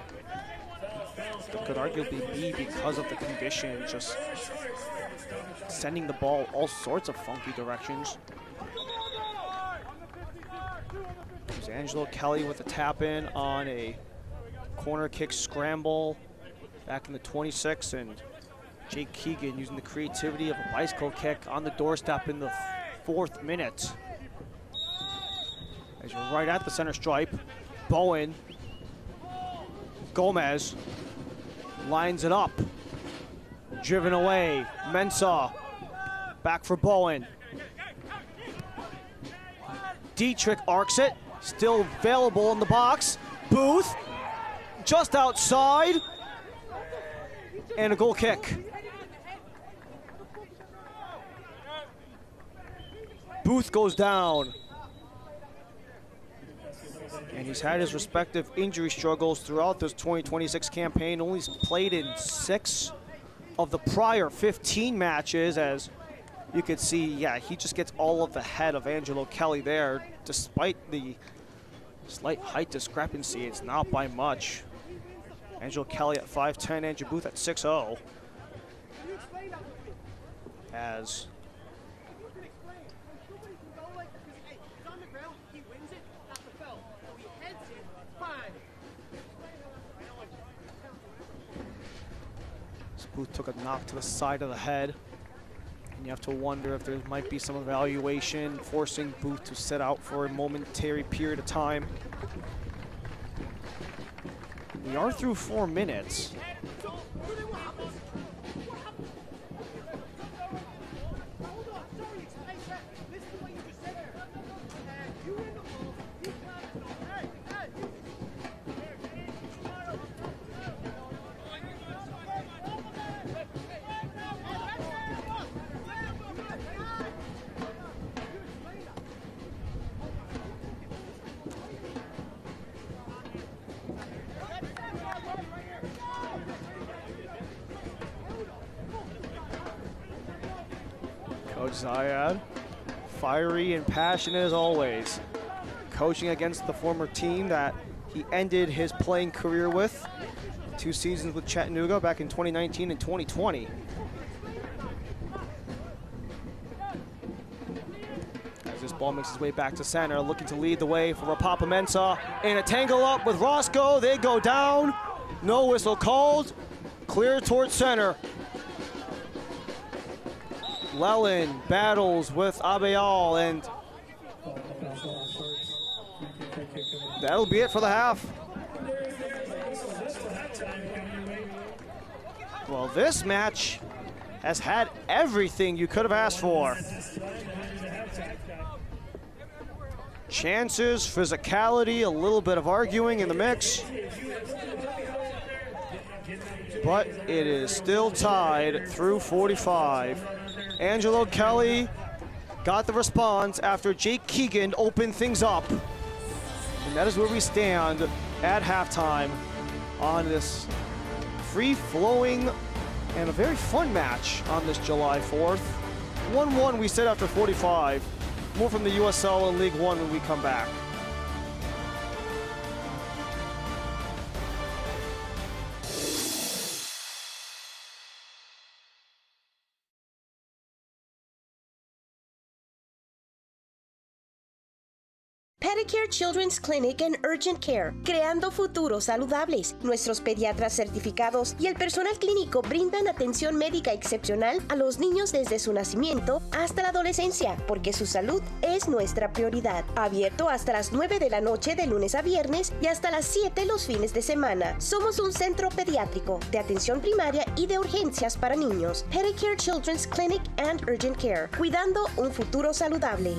It could arguably be because of the condition, just sending the ball all sorts of funky directions. There's Angelo Kelly with a tap in on a corner kick scramble back in the 26, and Jake Keegan using the creativity of a bicycle kick on the doorstep in the 4th minute. As you're right at the center stripe, Bowen, Gomez lines it up, driven away, Mensah, back for Bowen. Dietrich arcs it, still available in the box. Booth, just outside, and a goal kick. Booth goes down. And he's had his respective injury struggles throughout this 2026 campaign. Only played in 6 of the prior 15 matches. As you could see, yeah, he just gets all of the head of Angelo Kelly there. Despite the slight height discrepancy, it's not by much. Angelo Kelly at 5'10", Andrew Booth at 6'0". As Booth took a knock to the side of the head. And you have to wonder if there might be some evaluation forcing Booth to sit out for a momentary period of time. We are through 4 minutes. Coach Zayad, fiery and passionate as always. Coaching against the former team that he ended his playing career with. 2 seasons with Chattanooga back in 2019 and 2020. As this ball makes its way back to center, looking to lead the way for Rapapa Mensah. In a tangle up with Roscoe, they go down. No whistle called. Clear towards center. Lellin battles with Abeal, and that'll be it for the half. Well, this match has had everything you could have asked for. Chances, physicality, a little bit of arguing in the mix. But it is still tied through 45. Angelo Kelly got the response after Jake Keegan opened things up. And that is where we stand at halftime on this free-flowing and a very fun match on this July 4th. 1-1 we sit after 45. More from the USL and League One when we come back. Pedicure Children's Clinic and Urgent Care, creando futuros saludables. Nuestros pediatras certificados y el personal clínico brindan atención médica excepcional a los niños desde su nacimiento hasta la adolescencia, porque su salud es nuestra prioridad. Abierto hasta las 9 de la noche de lunes a viernes y hasta las 7 los fines de semana. Somos un centro pediátrico de atención primaria y de urgencias para niños. Pedicure Children's Clinic and Urgent Care, cuidando un futuro saludable.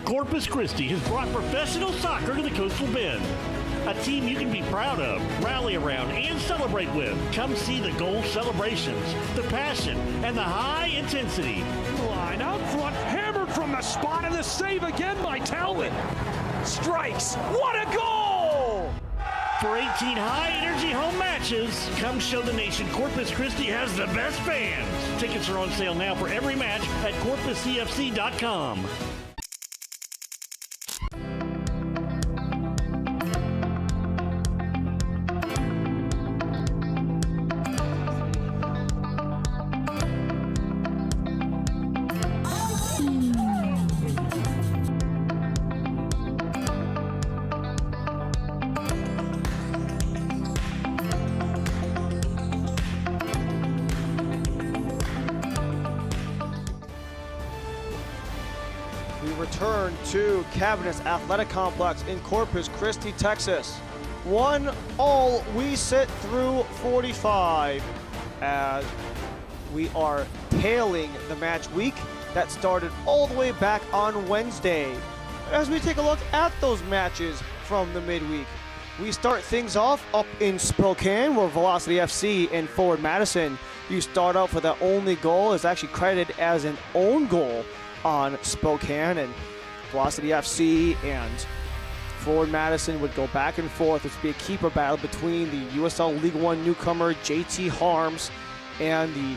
Corpus Christi has brought professional soccer to the Coastal Bend. A team you can be proud of, rally around, and celebrate with. Come see the goal celebrations, the passion, and the high intensity. Line out front, hammered from the spot, and the save again by Talbot. Strikes. What a goal! For 18 high-energy home matches, come show the nation Corpus Christi has the best fans. Tickets are on sale now for every match at corpuscfc.com. We return to Cabinets Athletic Complex in Corpus Christi, Texas. 1-1, we sit through 45 as we are tailing the match week that started all the way back on Wednesday. As we take a look at those matches from the midweek, we start things off up in Spokane, where Velocity FC and Forward Madison, you start out for the only goal is actually credited as an own goal on Spokane, and Velocity FC and Forward Madison would go back and forth. This would be a keeper battle between the USL League One newcomer JT Harms and the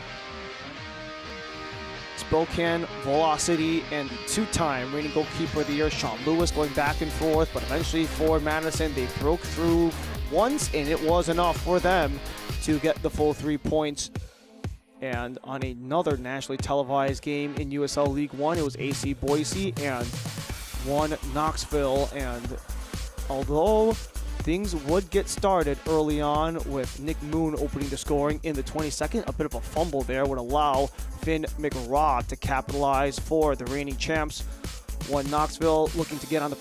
Spokane Velocity and the two-time reigning goalkeeper of the year, Sean Lewis, going back and forth, but eventually Forward Madison, they broke through once, and it was enough for them to get the full 3 points. And on another nationally televised game in USL League One, it was AC Boise and won Knoxville. And although things would get started early on with Nick Moon opening the scoring in the 22nd, a bit of a fumble there would allow Finn McRaw to capitalize for the reigning champs. Won Knoxville, looking to get on the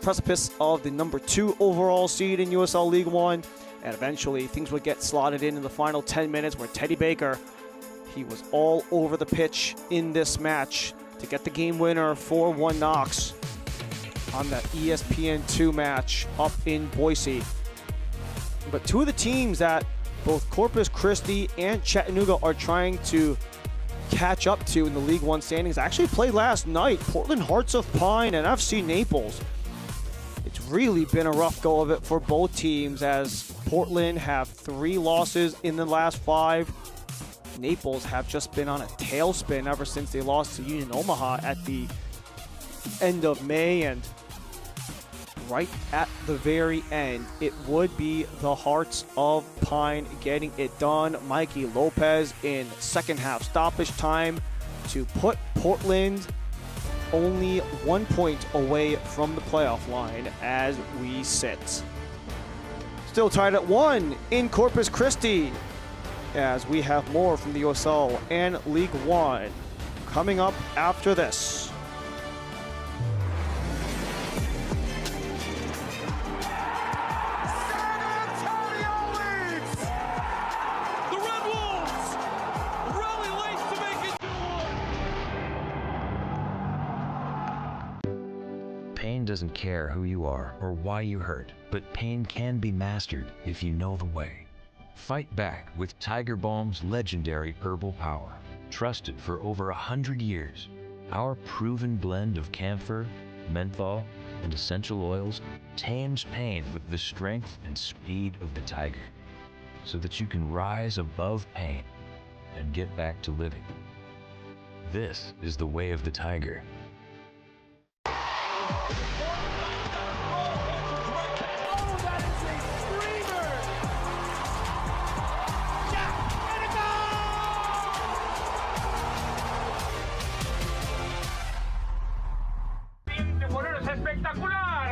precipice of the number 2 overall seed in USL League One. And eventually things would get slotted in the final 10 minutes where Teddy Baker, he was all over the pitch in this match to get the game winner for 1 Knox on that ESPN2 match up in Boise. But two of the teams that both Corpus Christi and Chattanooga are trying to catch up to in the League One standings actually played last night. Portland Hearts of Pine and FC Naples. It's really been a rough go of it for both teams, as Portland have 3 losses in the last 5. Naples have just been on a tailspin ever since they lost to Union Omaha at the end of May, and right at the very end, it would be the Hearts of Pine getting it done. Mikey Lopez in second half stoppage time to put Portland only 1 point away from the playoff line as we sit. Still tied at 1 in Corpus Christi, as we have more from the USL and League One coming up after this. The Red Wolves rally late to make it 2-1. Pain doesn't care who you are or why you hurt, but pain can be mastered if you know the way. Fight back with Tiger Balm's legendary herbal power. Trusted for over 100 years, our proven blend of camphor, menthol, and essential oils tames pain with the strength and speed of the tiger, so that you can rise above pain and get back to living. This is the way of the tiger.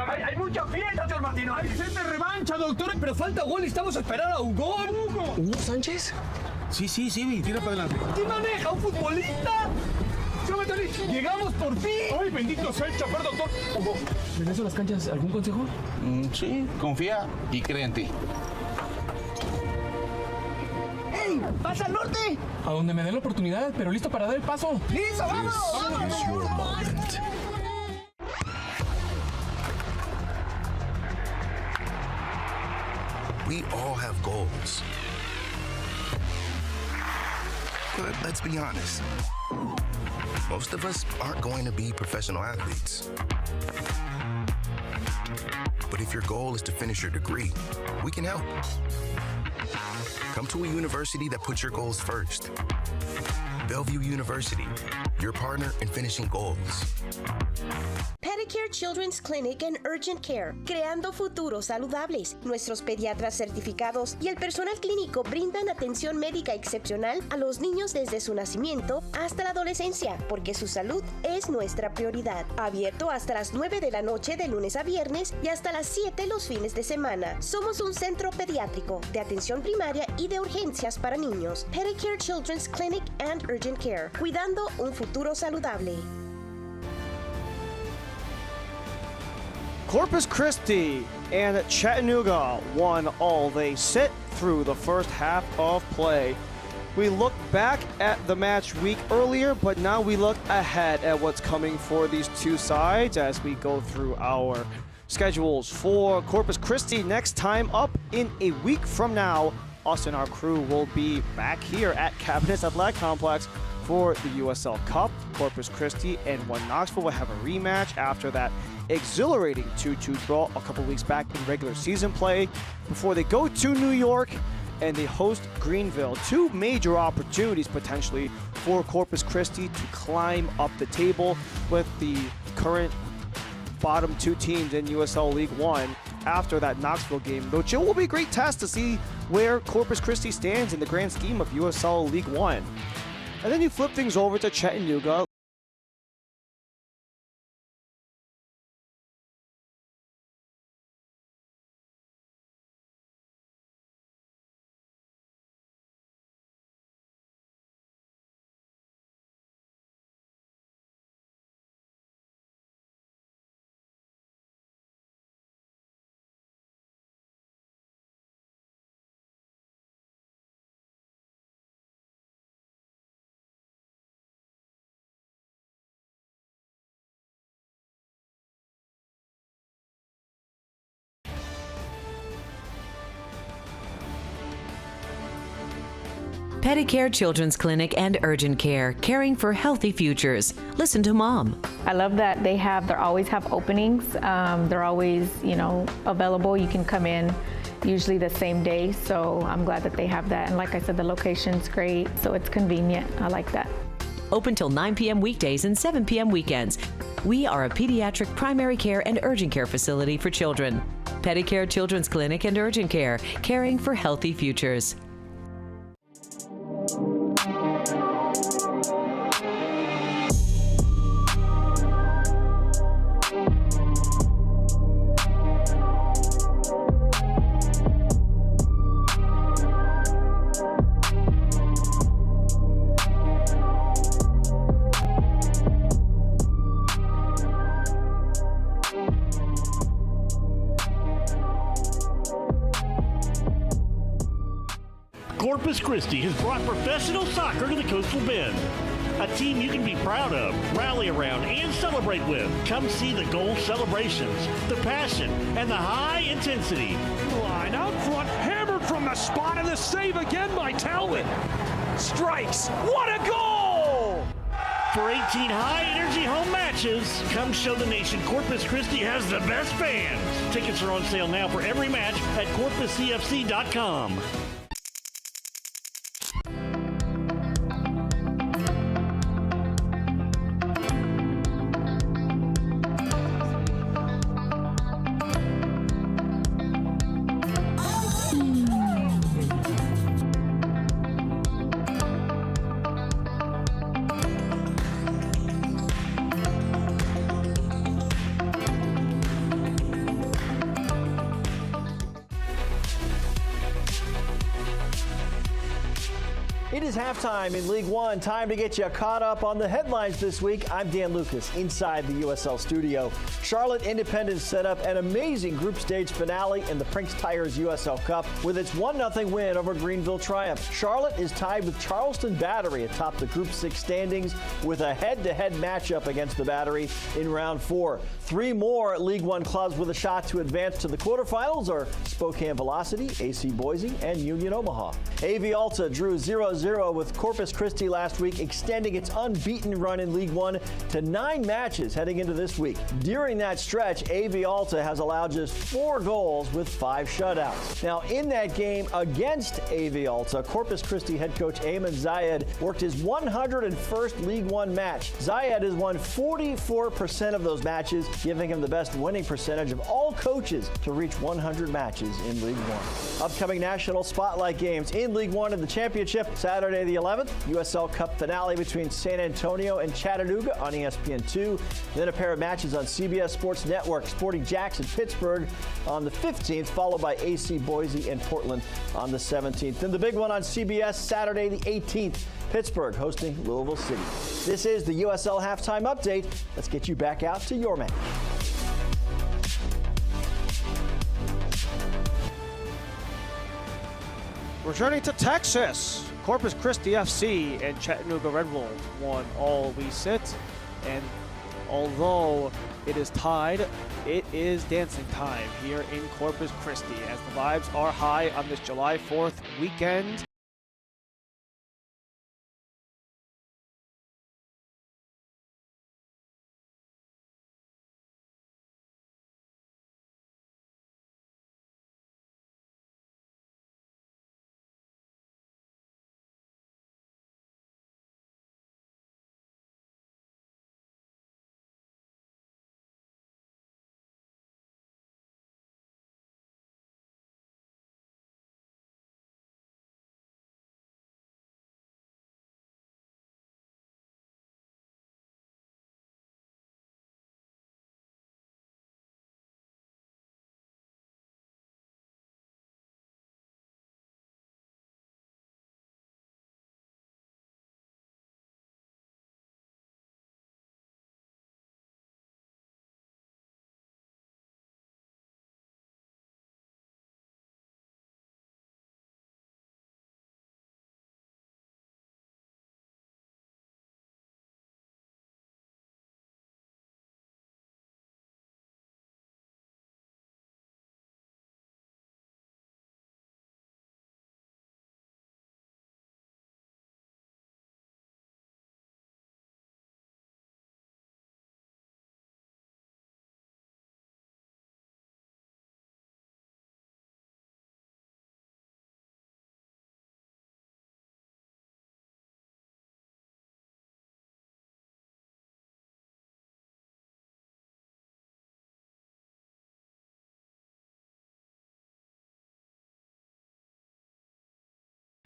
Hay mucha fiesta, señor Martino. Hay sed de revancha, doctor. Pero falta gol y estamos a esperar a Hugo. ¿Hugo Sánchez? Sí, tira para adelante. ¿Quién maneja? ¿Un futbolista? ¡Llegamos por fin! ¡Ay, bendito sea el chofer, doctor! Hugo, ¿regreso a las canchas? ¿Algún consejo? Sí, confía y cree en ti. ¡Ey! ¡Pasa al norte! A donde me dé la oportunidad, pero listo para dar el paso. ¡Listo, vamos! This is your moment. We all have goals. But let's be honest, most of us aren't going to be professional athletes. But if your goal is to finish your degree, we can help. Come to a university that puts your goals first. Bellevue University, your partner in finishing goals. Pedicare Children's Clinic and Urgent Care, creando futuros saludables. Nuestros pediatras certificados y el personal clínico brindan atención médica excepcional a los niños desde su nacimiento hasta la adolescencia, porque su salud es nuestra prioridad. Abierto hasta las 9 de la noche de lunes a viernes y hasta las 7 los fines de semana. Somos un centro pediátrico de atención primaria y de urgencias para niños. Pedicare Children's Clinic and Urgent Care, cuidando un futuro saludable. Corpus Christi and Chattanooga won all they sit through the first half of play. We looked back at the match week earlier, but now we look ahead at what's coming for these two sides as we go through our schedules for Corpus Christi. Next time up in a week from now, us and our crew will be back here at Cabinets Athletic Complex for the USL Cup. Corpus Christi and Knoxville will have a rematch after that exhilarating 2-2 draw a couple weeks back in regular season play before they go to New York and they host Greenville. Two major opportunities potentially for Corpus Christi to climb up the table with the current bottom two teams in USL League One after that Knoxville game, which it will be a great test to see where Corpus Christi stands in the grand scheme of USL League One. And then you flip things over to Chattanooga. Pedicare Children's Clinic and Urgent Care, caring for healthy futures. Listen to Mom. I love that they always have openings. They're always, available. You can come in usually the same day. So I'm glad that they have that. And like I said, the location's great. So it's convenient. I like that. Open till 9 p.m. weekdays and 7 p.m. weekends. We are a pediatric primary care and urgent care facility for children. Pedicare Children's Clinic and Urgent Care, caring for healthy futures. Corpus Christi has brought professional soccer to the Coastal Bend. A team you can be proud of, rally around, and celebrate with. Come see the goal celebrations, the passion, and the high intensity. Line out front, hammered from the spot, and the save again by Talbot. Strikes. What a goal! For 18 high-energy home matches, come show the nation Corpus Christi has the best fans. Tickets are on sale now for every match at corpuscfc.com. It is halftime in League One. Time to get you caught up on the headlines this week. I'm Dan Lucas inside the USL studio. Charlotte Independence set up an amazing group stage finale in the Prinks Tires USL Cup with its 1-0 win over Greenville Triumph. Charlotte is tied with Charleston Battery atop the Group 6 standings with a head-to-head matchup against the Battery in round 4. 3 more League One clubs with a shot to advance to the quarterfinals are Spokane Velocity, AC Boise, and Union Omaha. AV Alta drew 0-0 with Corpus Christi last week, extending its unbeaten run in League One to 9 matches heading into this week. During that stretch, AV Alta has allowed just 4 goals with 5 shutouts. Now, in that game against AV Alta, Corpus Christi head coach Ayman Zayed worked his 101st League One match. Zayed has won 44% of those matches, giving him the best winning percentage of all coaches to reach 100 matches in League One. Upcoming national spotlight games in League One and the championship. Saturday the 11th, USL Cup finale between San Antonio and Chattanooga on ESPN2. Then a pair of matches on CBS Sports Network, Sporting Jackson, Pittsburgh on the 15th, followed by AC Boise and Portland on the 17th. Then the big one on CBS Saturday the 18th, Pittsburgh hosting Louisville City. This is the USL Halftime Update. Let's get you back out to your match. Returning to Texas, Corpus Christi FC and Chattanooga Red Wolves won all we sit. And although it is tied, it is dancing time here in Corpus Christi as the vibes are high on this July 4th weekend.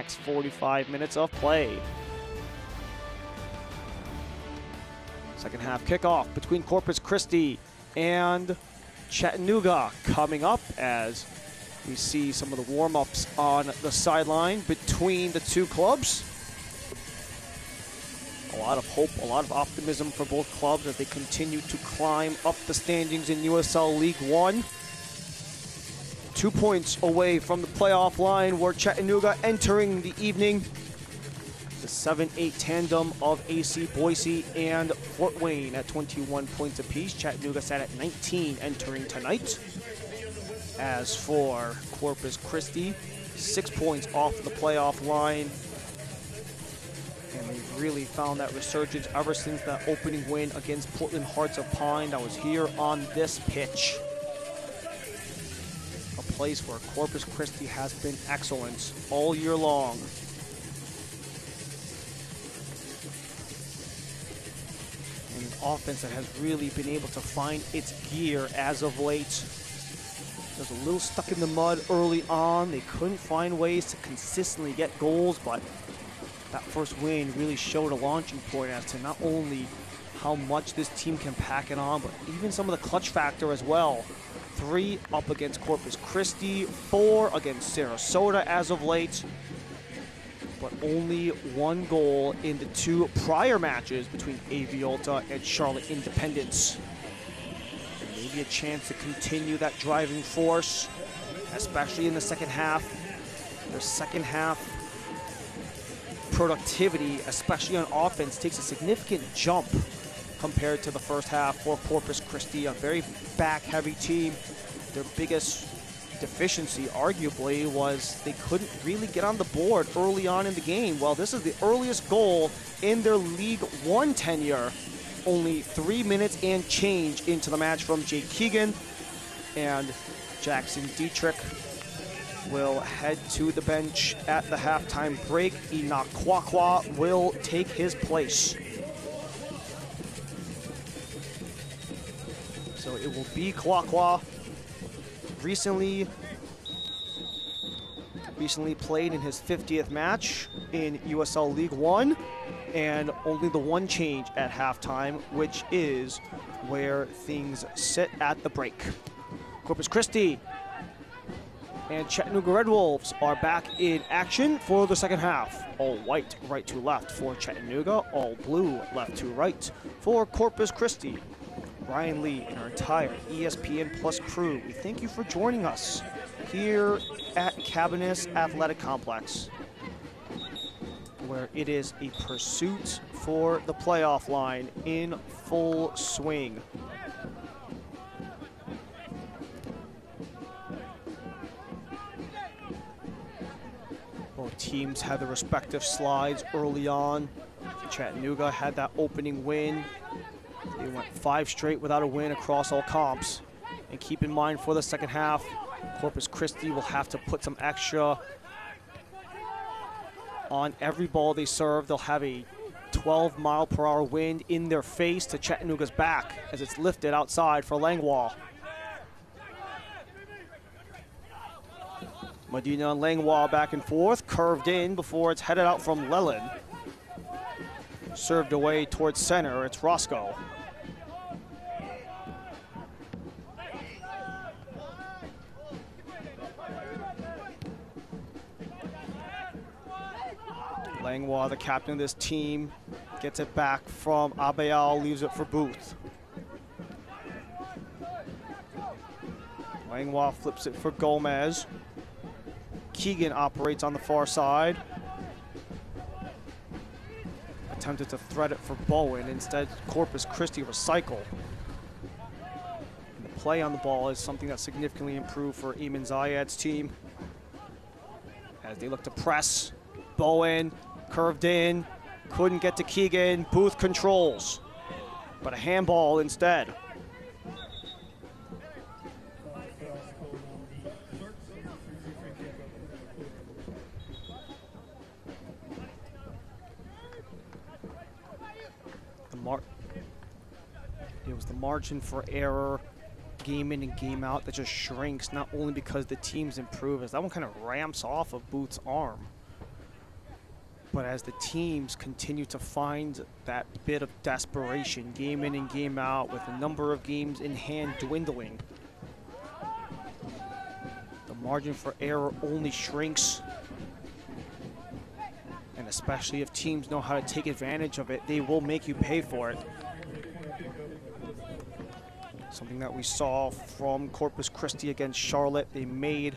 Next 45 minutes of play. Second half kickoff between Corpus Christi and Chattanooga coming up as we see some of the warm-ups on the sideline between the two clubs. A lot of hope, a lot of optimism for both clubs as they continue to climb up the standings in USL League One. 2 points away from the playoff line were Chattanooga entering the evening. The 7-8 tandem of AC Boise and Fort Wayne at 21 points apiece. Chattanooga sat at 19 entering tonight. As for Corpus Christi, 6 points off the playoff line. And they've really found that resurgence ever since that opening win against Portland Hearts of Pine that was here on this pitch. A place where Corpus Christi has been excellent all year long. And an offense that has really been able to find its gear as of late. It was a little stuck in the mud early on. They couldn't find ways to consistently get goals, but that first win really showed a launching point as to not only how much this team can pack it on, but even some of the clutch factor as well. 3 up against Corpus Christi, 4 against Sarasota as of late, but only 1 goal in the 2 prior matches between Aviolta and Charlotte Independence. And maybe a chance to continue that driving force, especially in the second half. Their second half productivity, especially on offense, takes a significant jump compared to the first half for Corpus Christi, a very back-heavy team. Their biggest deficiency, arguably, was they couldn't really get on the board early on in the game. Well, this is the earliest goal in their League One tenure. Only 3 minutes and change into the match from Jake Keegan, and Jackson Dietrich will head to the bench at the halftime break. Enoch Kwakwa will take his place. So it will be Kwakwa. Recently played in his 50th match in USL League One, and only the 1 change at halftime, which is where things sit at the break. Corpus Christi and Chattanooga Red Wolves are back in action for the second half. All white right to left for Chattanooga, all blue left to right for Corpus Christi. Ryan Lee and our entire ESPN Plus crew, we thank you for joining us here at Cabinets Athletic Complex, where it is a pursuit for the playoff line in full swing. Both teams had the respective slides early on. Chattanooga had that opening win. They went 5 straight without a win across all comps. And keep in mind, for the second half, Corpus Christi will have to put some extra on every ball they serve. They'll have a 12-mile-per-hour wind in their face to Chattanooga's back as it's lifted outside for Langlois. Medina and Langlois back and forth, curved in before it's headed out from Leland. Served away towards center, it's Roscoe. Langlois, the captain of this team, gets it back from Abayal, leaves it for Booth. Langlois flips it for Gomez. Keegan operates on the far side. Attempted to thread it for Bowen. Instead, Corpus Christi recycle. And the play on the ball is something that's significantly improved for Eamon Zayed's team. As they look to press, Bowen curved in, couldn't get to Keegan. Booth controls, but a handball instead. It was the margin for error, game in and game out, that just shrinks, not only because the teams improve, as that one kind of ramps off of Booth's arm, but as the teams continue to find that bit of desperation, game in and game out, with the number of games in hand dwindling. The margin for error only shrinks. And especially if teams know how to take advantage of it, they will make you pay for it. Something that we saw from Corpus Christi against Charlotte. They made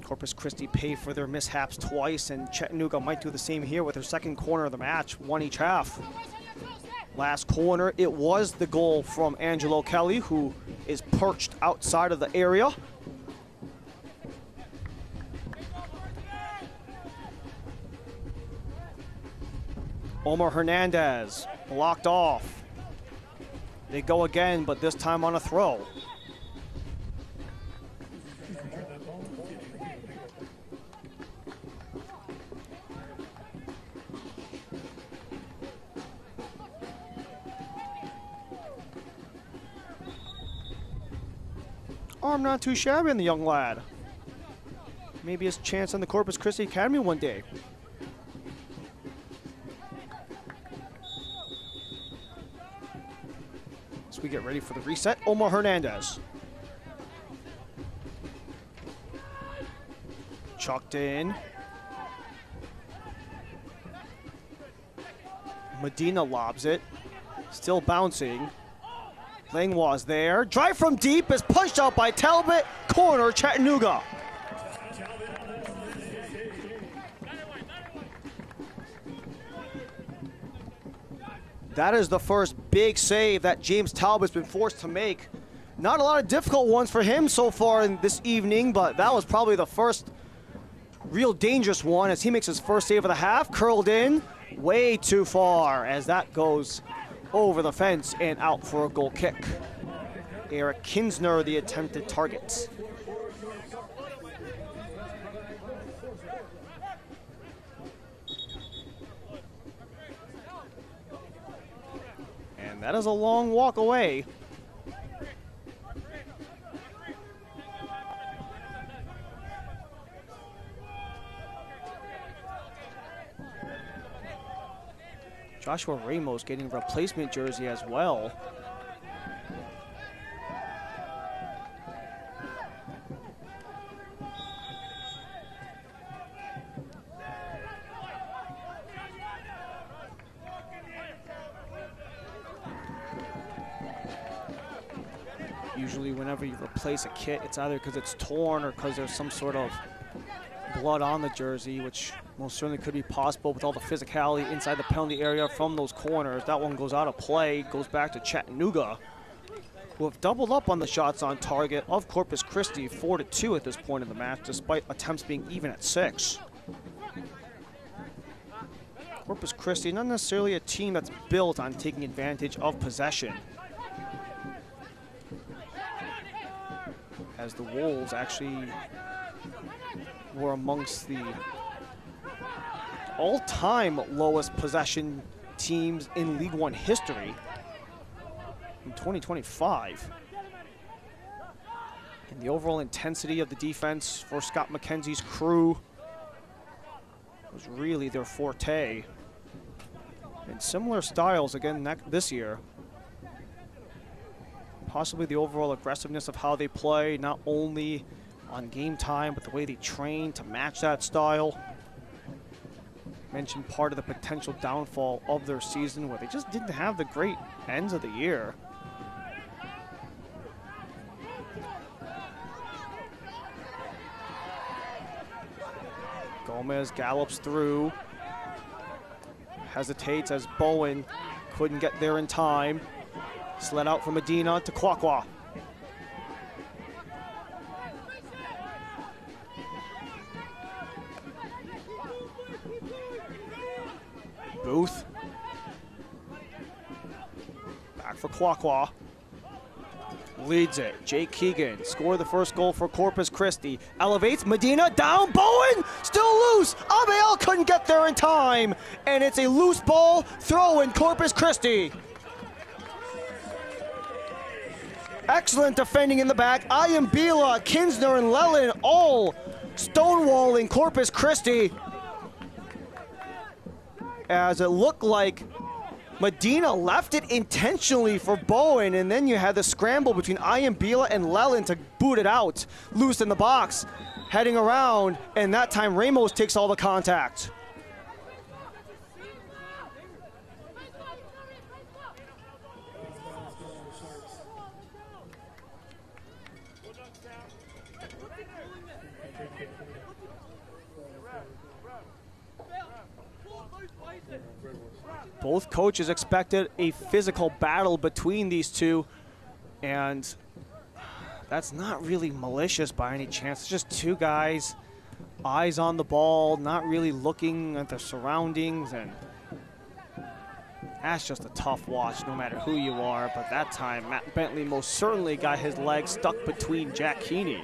Corpus Christi pay for their mishaps twice, and Chattanooga might do the same here with their second corner of the match, 1 each half. Last corner, it was the goal from Angelo Kelly, who is perched outside of the area. Omar Hernandez blocked off. They go again, but this time on a throw. Arm not too shabby in the young lad. Maybe his chance on the Corpus Christi Academy one day. As we get ready for the reset, Omar Hernandez. Chucked in. Medina lobs it. Still bouncing. Langlois there. Drive from deep is punched out by Talbot. Corner, Chattanooga. That is the first big save that James Talbot's been forced to make. Not a lot of difficult ones for him so far in this evening, but that was probably the first real dangerous one as he makes his first save of the half. Curled in, way too far as that goes over the fence and out for a goal kick. Eric Kinsner, the attempted target. And that is a long walk away. Joshua Ramos getting a replacement jersey as well. Usually whenever you replace a kit, it's either because it's torn or because there's some sort of blood on the jersey, which most certainly could be possible with all the physicality inside the penalty area from those corners. That one goes out of play, goes back to Chattanooga, who have doubled up on the shots on target of Corpus Christi, 4-2 at this point in the match, despite attempts being even at 6. Corpus Christi, not necessarily a team that's built on taking advantage of possession, as the Wolves actually were amongst the all-time lowest possession teams in League One history in 2025. And the overall intensity of the defense for Scott McKenzie's crew was really their forte. And similar styles again this year. Possibly the overall aggressiveness of how they play, not only on game time, but the way they train to match that style. Mentioned part of the potential downfall of their season where they just didn't have the great ends of the year. Gomez gallops through, hesitates as Bowen couldn't get there in time. Slid out from Medina to Kwakwa. Booth. Back for Kwakwa. Leads it. Jake Keegan scored the first goal for Corpus Christi. Elevates Medina down. Bowen still loose. Abiel couldn't get there in time. And it's a loose ball throw in Corpus Christi. Excellent defending in the back. Ayambila, Kinsner, and Lelin all stonewalling Corpus Christi, as it looked like Medina left it intentionally for Bowen, and then you had the scramble between Ayambila and Lelin to boot it out. Loose in the box, heading around, and that time Ramos takes all the contact. Both coaches expected a physical battle between these two, and that's not really malicious by any chance. It's just two guys, eyes on the ball, not really looking at their surroundings, and That's just a tough watch no matter who you are, but that time Matt Bentley most certainly got his legs stuck between Jack Keeney.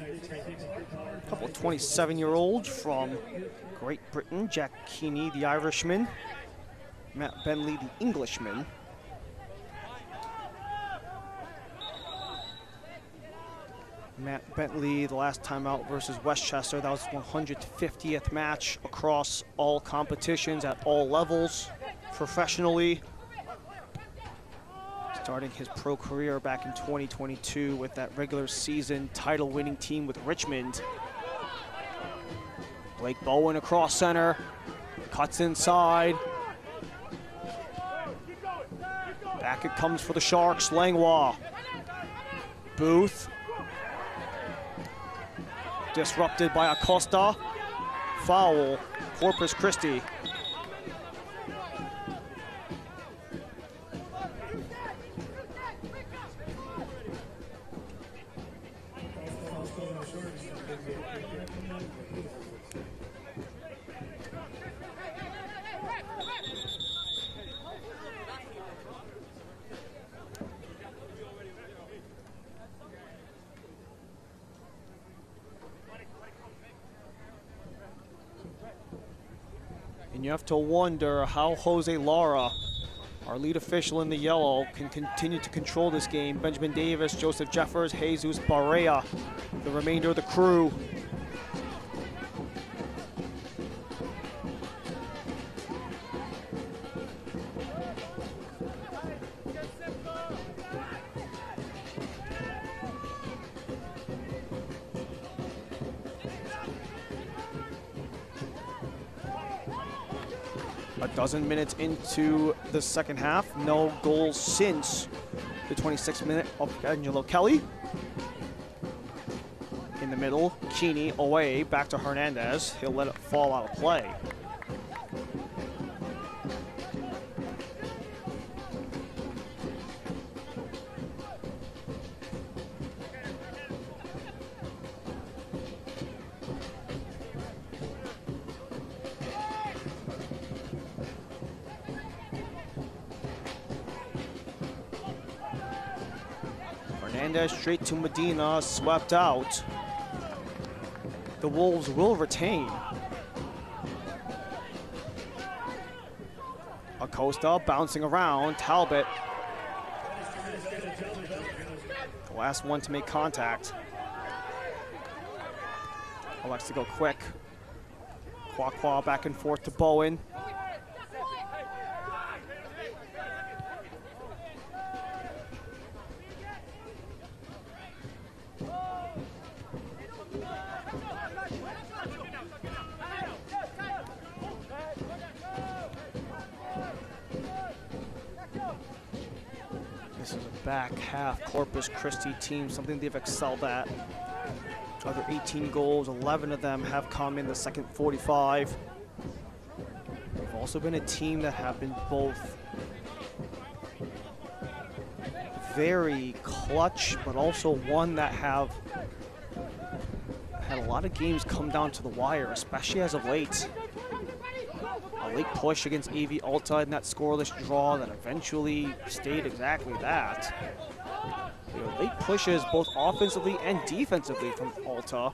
A couple of 27-year-olds from Great Britain, Jack Keeney, the Irishman, Matt Bentley, the Englishman. Matt Bentley, the last time out versus Westchester, that was 150th match across all competitions at all levels, professionally. Starting his pro career back in 2022 with that regular season title-winning team with Richmond. Blake Bowen across center, cuts inside. Back it comes for the Sharks, Langlois. Booth. Disrupted by Acosta. Foul, Corpus Christi. And you have to wonder how Jose Lara, our lead official in the yellow, can continue to control this game. Benjamin Davis, Joseph Jeffers, Jesus Barea, the remainder of the crew. A dozen minutes into the second half, no goals since the 26th minute of Angelo Kelly. In the middle, Keeney away, back to Hernandez. He'll let it fall out of play. Hernandez straight to Medina, swept out. The Wolves will retain. Acosta bouncing around, Talbot. The last one to make contact. Elects to go quick. Kwakwa back and forth to Bowen. This is a back half Corpus Christi team, something they've excelled at. Other 18 goals, 11 of them have come in the second 45. They've also been a team that have been both very clutch, but also one that have had a lot of games come down to the wire, especially as of late. A late push against AV Alta in that scoreless draw that eventually stayed exactly that. There were late pushes both offensively and defensively from Alta.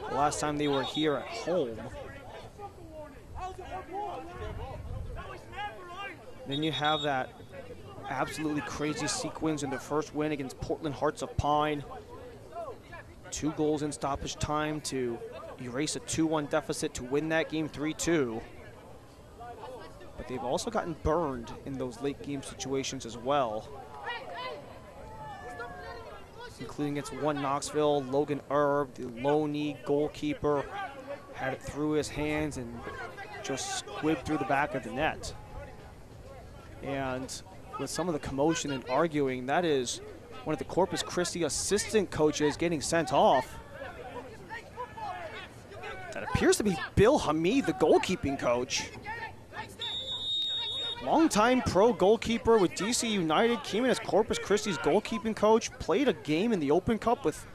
The last time they were here at home. Then you have that absolutely crazy sequence in the first win against Portland Hearts of Pine. 2 goals in stoppage time to erase a 2-1 deficit to win that game 3-2. But they've also gotten burned in those late game situations as well. Including against one Knoxville, Logan Erb, the Loney goalkeeper, had it through his hands and just squibbed through the back of the net. And with some of the commotion and arguing, that is one of the Corpus Christi assistant coaches getting sent off. That appears to be Bill Hamid, the goalkeeping coach. Longtime pro goalkeeper with DC United, came in as Corpus Christi's goalkeeping coach, played a game in the Open Cup with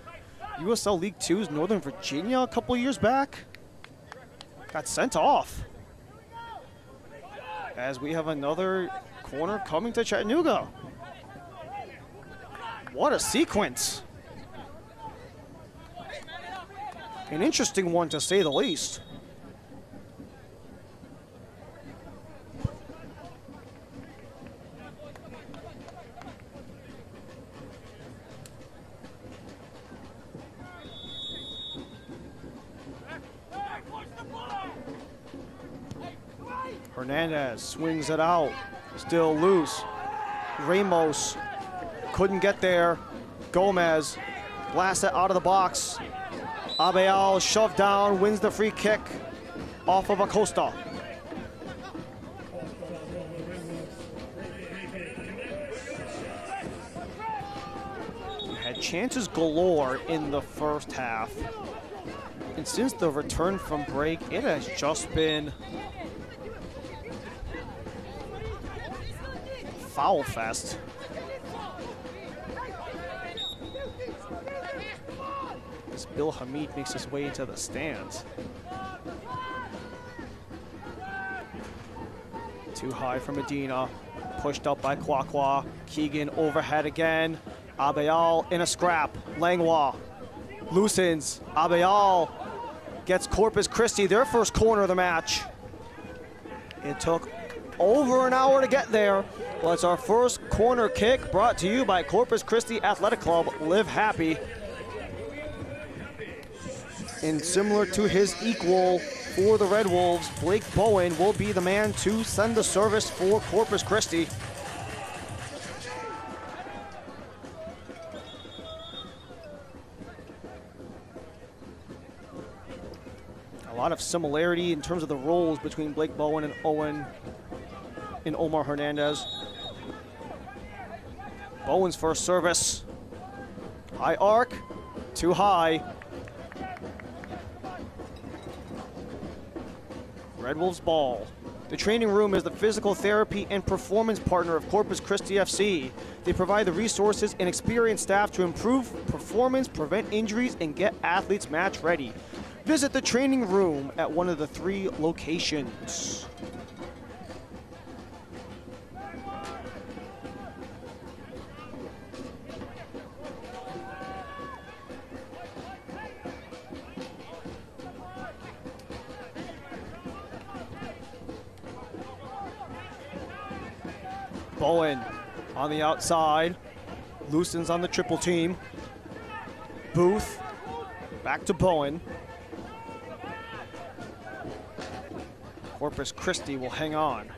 USL League Two's Northern Virginia a couple years back. got sent off. As we have another corner coming to Chattanooga. What a sequence. An interesting one to say the least. Hernandez swings it out, still loose. Ramos couldn't get there. Gomez blasts it out of the box. Abeal shoved down, wins the free kick off of Acosta. Had chances galore in the first half. And since the return from break, it has just been foul fest. As Bill Hamid makes his way into the stands. Too high for Medina, pushed up by Kwakwa. Keegan overhead again. Abeal in a scrap. Langlois loosens. Abeal gets Corpus Christi their first corner of the match. It took over an hour to get there. Well, it's our first corner kick brought to you by Corpus Christi Athletic Club. Live happy. And similar to his equal for the Red Wolves, Blake Bowen will be the man to send the service for Corpus Christi. A lot of similarity in terms of the roles between Blake Bowen and Omar Hernandez. Bowen's first service. High arc, too high. Red Wolves ball. The training room is the physical therapy and performance partner of Corpus Christi FC. They provide the resources and experienced staff to improve performance, prevent injuries, and get athletes match ready. Visit the training room at one of the 3 locations. Bowen on the outside, loosens on the triple team. Booth, back to Bowen. Corpus Christi will hang on.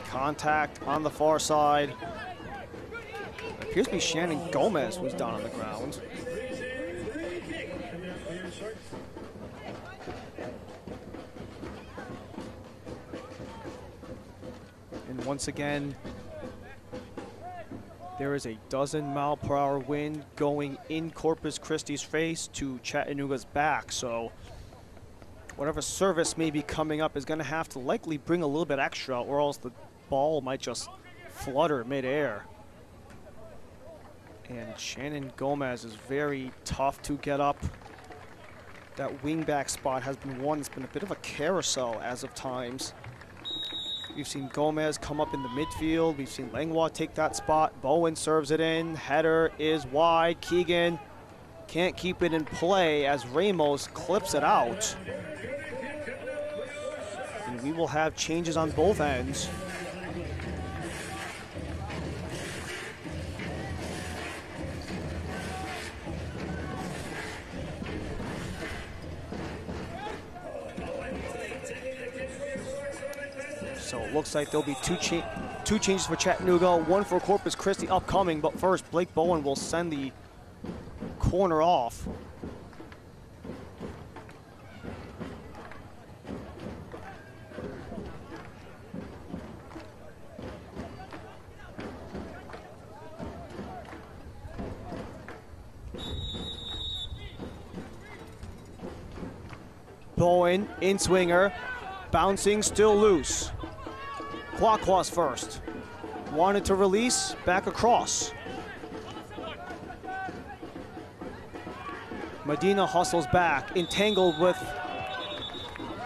Contact on the far side. It appears to be Shannon Gomez who's down on the ground. And once again, there is a 12-mile-per-hour wind going in Corpus Christi's face to Chattanooga's back. So whatever service may be coming up is going to have to likely bring a little bit extra, or else the ball might just flutter midair. And Shannon Gomez is very tough to get up. That wingback spot has been one that's been a bit of a carousel as of times. We've seen Gomez come up in the midfield. We've seen Langlois take that spot. Bowen serves it in. Header is wide. Keegan can't keep it in play as Ramos clips it out. And we will have changes on both ends. So it looks like there'll be two changes for Chattanooga, one for Corpus Christi upcoming, but first Blake Bowen will send the corner off. Bowen, in-swinger, bouncing, still loose. Kwakwa's first. Wanted to release, back across. Medina hustles back, entangled with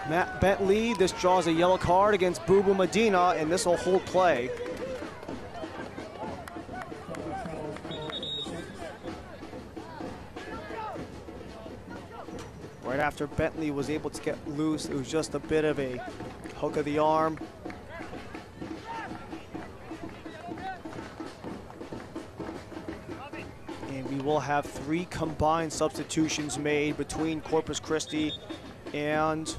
Matt Bentley. This draws a yellow card against Boo Boo Medina, and this will hold play. Right after Bentley was able to get loose, it was just a bit of a hook of the arm. And we will have 3 combined substitutions made between Corpus Christi and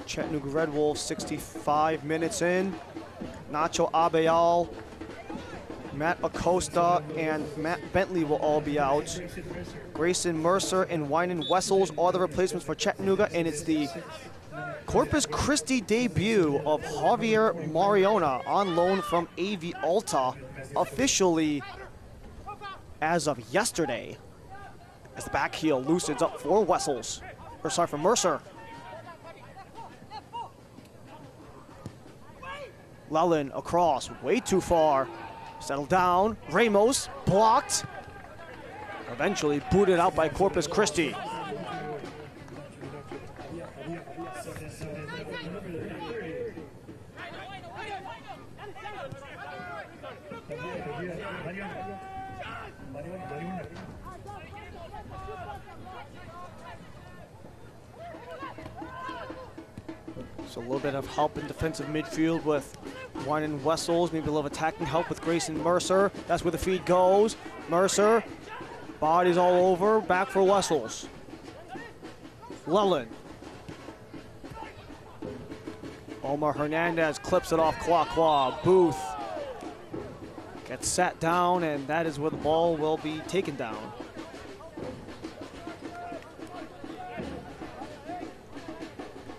Chattanooga Red Wolves. 65 minutes in. Nacho Abayal, Matt Acosta, and Matt Bentley will all be out. Grayson Mercer and Wynan Wessels are the replacements for Chattanooga, and it's the Corpus Christi debut of Javier Mariona on loan from AV Alta, officially as of yesterday. As the back heel loosens up for Wessels, or sorry, for Mercer. Lellin across, way too far. Settle down, Ramos blocked. Eventually booted out by Corpus Christi. So a little bit of help in defensive midfield with Wynan Wessels, maybe a little attacking help with Grayson Mercer. That's where the feed goes. Mercer, bodies all over, back for Wessels. Lellin. Omar Hernandez clips it off Kwakwa. Booth gets sat down, and that is where the ball will be taken down.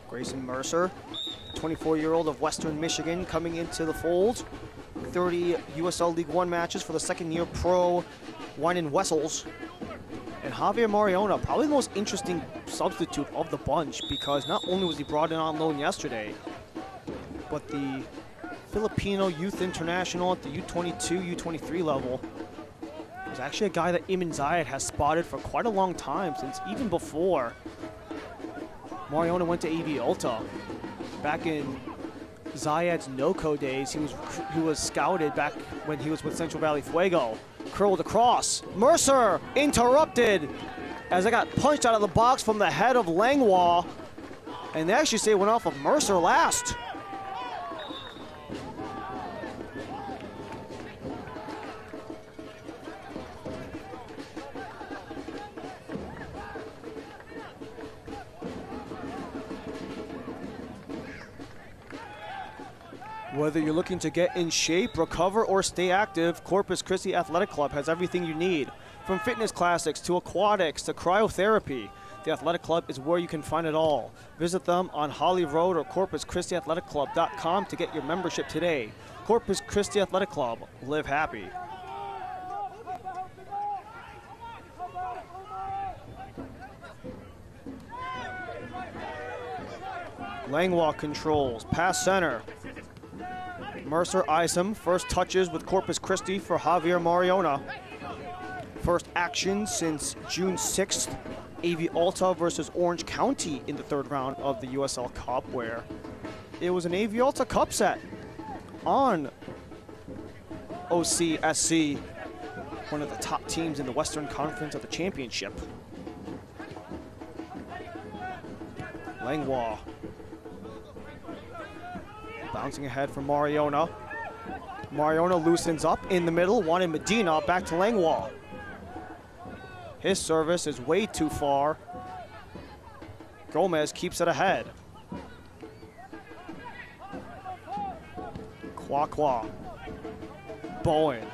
Grayson Mercer, 24-year-old of Western Michigan, coming into the fold. 30 USL League One matches for the second-year pro Wynan Wessels. And Javier Mariona, probably the most interesting substitute of the bunch, because not only was he brought in on loan yesterday, but the Filipino Youth International at the U22, U23 level was actually a guy that Iman Zayed has spotted for quite a long time, since even before Mariona went to AV Alta. Back in Zayed's NOCO days, he was scouted back when he was with Central Valley Fuego. Curled across. Mercer interrupted as I got punched out of the box from the head of Langlois. And they actually say it went off of Mercer last. Whether you're looking to get in shape, recover, or stay active, Corpus Christi Athletic Club has everything you need. From fitness classics to aquatics to cryotherapy, the Athletic Club is where you can find it all. Visit them on Holly Road or CorpusChristiAthleticClub.com to get your membership today. Corpus Christi Athletic Club, live happy. Langlois controls, pass center. Mercer eyes him. First touches with Corpus Christi for Javier Mariona. First action since June 6th, AV Alta versus Orange County in the 3rd round of the USL Cup, where it was an AV Alta Cup set on OCSC, one of the top teams in the Western Conference of the Championship. Langlois. Bouncing ahead for Mariona. Mariona loosens up in the middle, wanted Medina, back to Langlois. His service is way too far. Gomez keeps it ahead. Kwakwa. Bowen.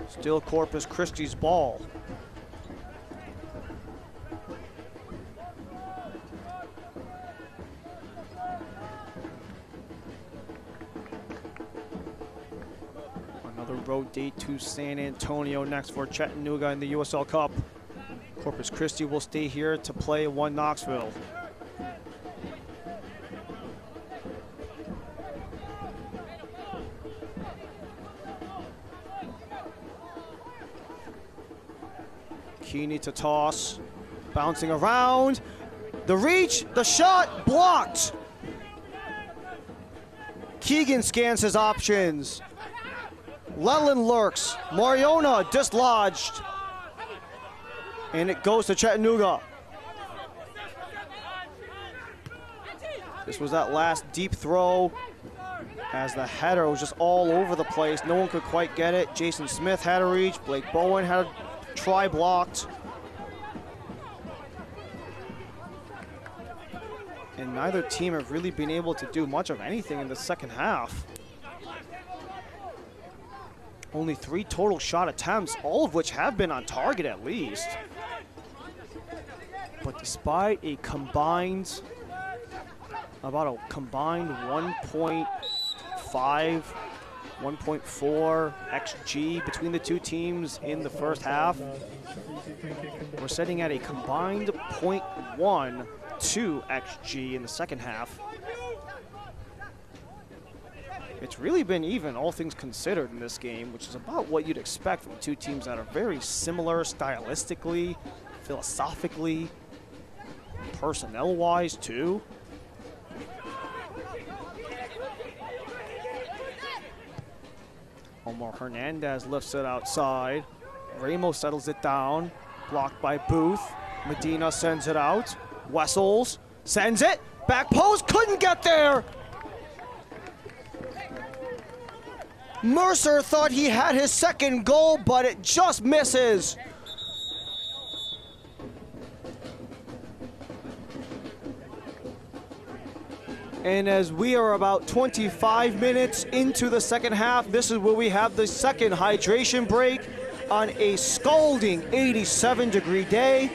Still Corpus Christi's ball. Another road date to San Antonio next for Chattanooga in the USL Cup. Corpus Christi will stay here to play 1 Knoxville. Keeney to toss, bouncing around. The reach, the shot, blocked. Keegan scans his options. Leland lurks. Mariona dislodged. And it goes to Chattanooga. This was that last deep throw as the header was just all over the place. No one could quite get it. Jason Smith had a reach. Blake Bowen had a try blocked. And neither team have really been able to do much of anything in the second half. Only 3 total shot attempts, all of which have been on target at least. But despite a combined, about a combined 1.5, 1.4 XG between the two teams in the first half, we're sitting at a combined 0.12 XG in the second half. It's really been even, all things considered, in this game, which is about what you'd expect from two teams that are very similar stylistically, philosophically, personnel-wise, too. Omar Hernandez lifts it outside. Ramos settles it down. Blocked by Booth. Medina sends it out. Wessels sends it. Back post, couldn't get there. Mercer thought he had his second goal, but it just misses. And as we are about 25 minutes into the second half, this is where we have the second hydration break on a scalding 87-degree day.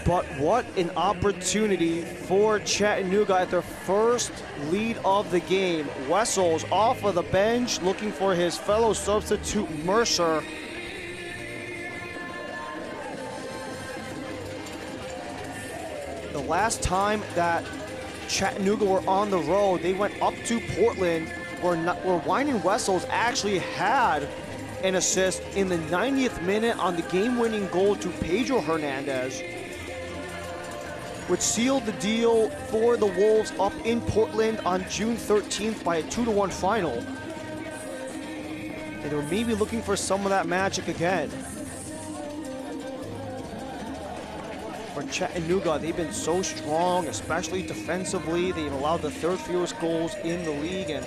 But what an opportunity for Chattanooga at their first lead of the game. Wessels off of the bench looking for his fellow substitute Mercer. The last time that Chattanooga were on the road, they went up to Portland where Wynand Wessels actually had an assist in the 90th minute on the game-winning goal to Pedro Hernandez, which sealed the deal for the Wolves up in Portland on June 13th by a 2-1 final. And they were maybe looking for some of that magic again. For Chattanooga, they've been so strong, especially defensively. They've allowed the third fewest goals in the league, and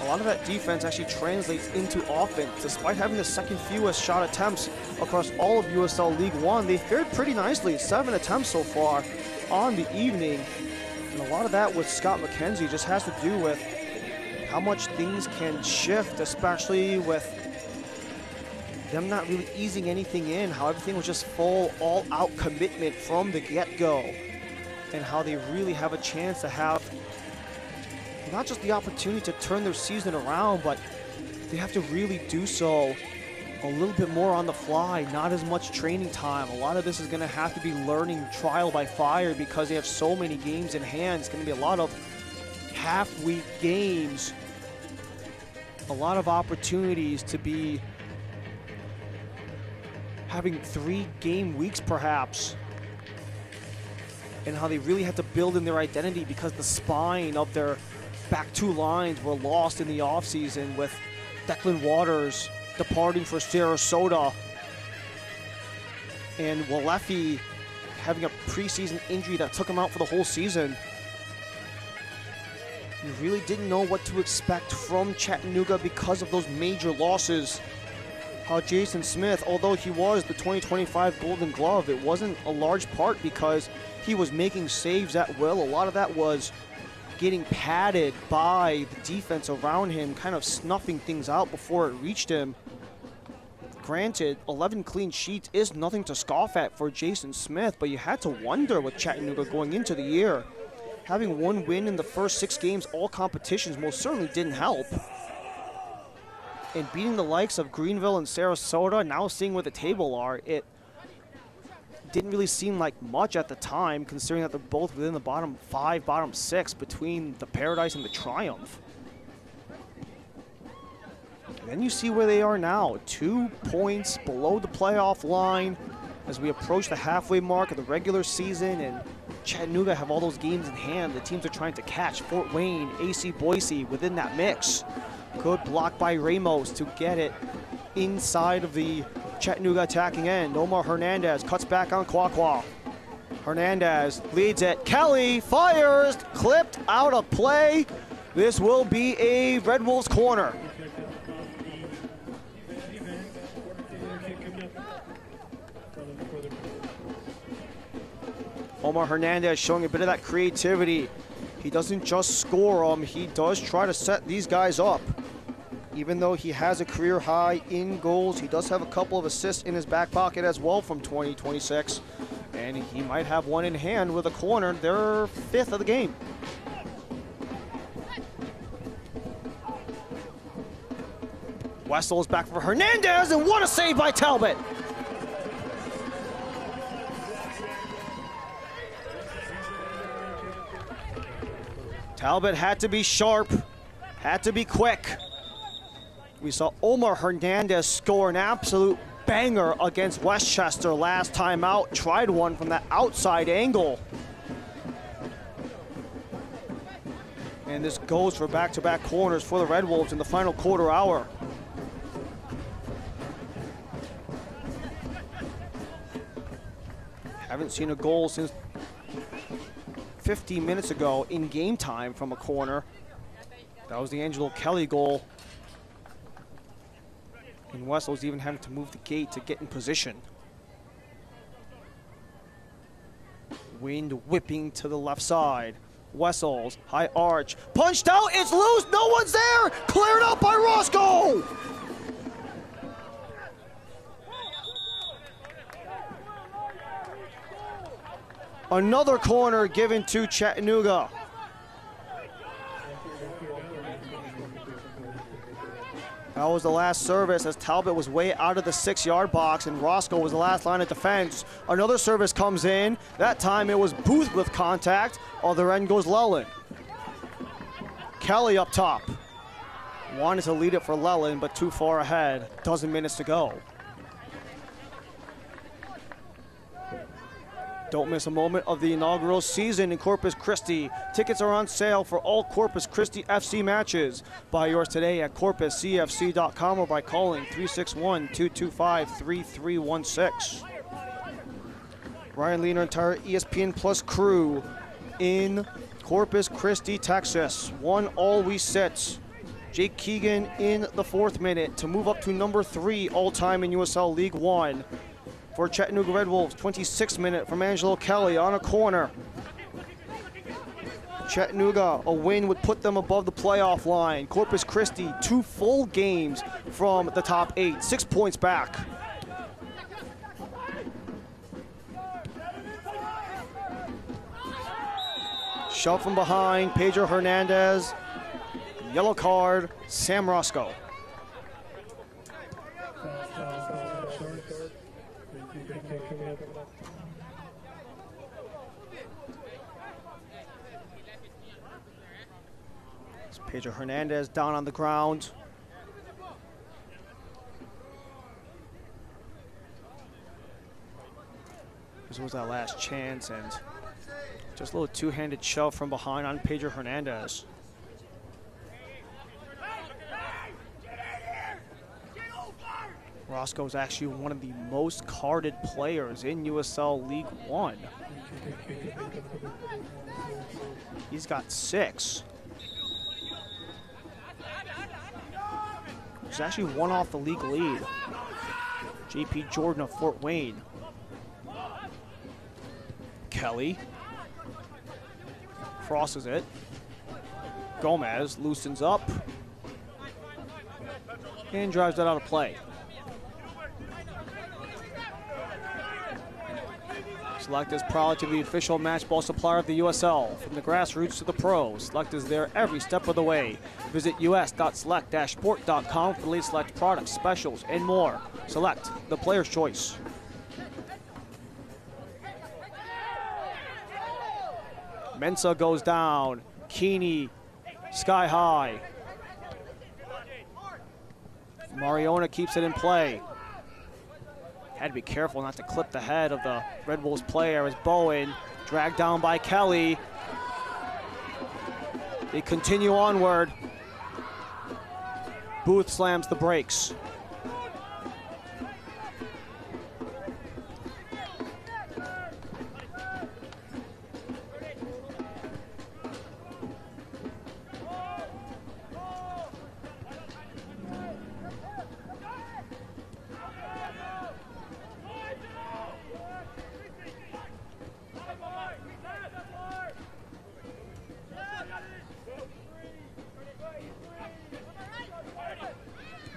a lot of that defense actually translates into offense. Despite having the second fewest shot attempts across all of USL League One, they fared pretty nicely. 7 attempts so far on the evening, and a lot of that with Scott McKenzie just has to do with how much things can shift, especially with them not really easing anything in, how everything was just full, all-out commitment from the get-go, and how they really have a chance to have not just the opportunity to turn their season around, but they have to really do so a little bit more on the fly, not as much training time. A lot of this is going to have to be learning trial by fire because they have so many games in hand. It's going to be a lot of half-week games, a lot of opportunities to be having 3 game weeks perhaps, and how they really had to build in their identity because the spine of their back 2 lines were lost in the offseason with Declan Waters departing for Sarasota and Walefi having a preseason injury that took him out for the whole season. You really didn't know what to expect from Chattanooga because of those major losses. How Jason Smith, although he was the 2025 Golden Glove, it wasn't a large part because he was making saves at will. A lot of that was getting padded by the defense around him, kind of snuffing things out before it reached him. Granted, 11 clean sheets is nothing to scoff at for Jason Smith, but you had to wonder with Chattanooga going into the year. Having 1 win in the first 6 games, all competitions, most certainly didn't help. and beating the likes of Greenville and Sarasota. Now seeing where the table are, it didn't really seem like much at the time, considering that they're both within the bottom 5, bottom 6 between the Paradise and the Triumph. And then you see where they are now, 2 points below the playoff line as we approach the halfway mark of the regular season, and Chattanooga have all those games in hand. The teams are trying to catch Fort Wayne, AC Boise within that mix. Good block by Ramos to get it inside of the Chattanooga attacking end. Omar Hernandez cuts back on Kwakwa. Hernandez leads it. Kelly fires, clipped out of play. This will be a Red Wolves corner. Omar Hernandez showing a bit of that creativity. He doesn't just score them, he does try to set these guys up. Even though he has a career high in goals, he does have a couple of assists in his back pocket as well from 2026. And he might have one in hand with a corner, their 5th of the game. Wessel is back for Hernandez, and what a save by Talbot! Talbot had to be sharp, had to be quick. We saw Omar Hernandez score an absolute banger against Westchester last time out. Tried one from that outside angle. And this goes for back-to-back corners for the Red Wolves in the final quarter hour. Haven't seen a goal since 15 minutes ago in game time from a corner. That was the Angelo Kelly goal. And Wessel's even having to move the gate to get in position. Wind whipping to the left side. Wessels, high arch, punched out, it's loose, no one's there! Cleared out by Roscoe! Another corner given to Chattanooga. That was the last service as Talbot was way out of the 6-yard box and Roscoe was the last line of defense. Another service comes in. That time it was Booth with contact. Other end goes Lelland. Kelly up top. Wanted to lead it for Lelland, but too far ahead. Dozen minutes to go. Don't miss a moment of the inaugural season in Corpus Christi. Tickets are on sale for all Corpus Christi FC matches. Buy yours today at corpuscfc.com or by calling 361-225-3316. Ryan Lee and our entire ESPN Plus crew in Corpus Christi, Texas. 1-1 we sit. Jake Keegan in the 4th minute to move up to number 3 all-time in USL League One. For Chattanooga Red Wolves, 26th minute from Angelo Kelly on a corner. Chattanooga, a win would put them above the playoff line. Corpus Christi, 2 full games from the top 8, 6 points back. Shove from behind, Pedro Hernandez. Yellow card, Sam Roscoe. Pedro Hernandez down on the ground. This was our last chance, and just a little two-handed shove from behind on Pedro Hernandez. Roscoe is actually one of the most carded players in USL League One. He's got 6. He's actually one off the league lead. JP Jordan of Fort Wayne. Kelly crosses it. Gomez loosens up and drives that out of play. Select is proud to be the official match ball supplier of the USL. From the grassroots to the pros, Select is there every step of the way. Visit us.select-sport.com for the latest Select products, specials, and more. Select, the player's choice. Mensah goes down. Keeney, sky high. Mariona keeps it in play. Had to be careful not to clip the head of the Red Wolves player as Bowen dragged down by Kelly. They continue onward. Booth slams the brakes.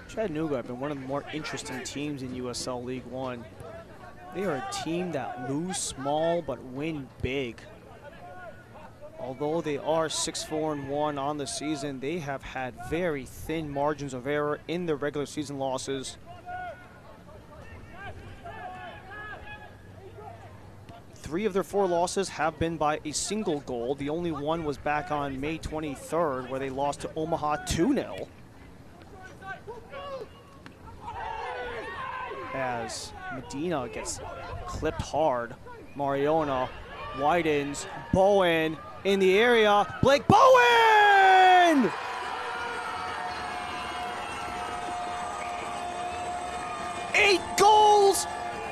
Chattanooga have been one of the more interesting teams in USL League One. They are a team that lose small but win big. Although they are 6-4-1 on the season, they have had very thin margins of error in their regular season losses. Three of their 4 losses have been by a single goal. The only one was back on May 23rd where they lost to Omaha 2-0. As Medina gets clipped hard. Mariona widens. Bowen in the area. Blake Bowen! Eight goals,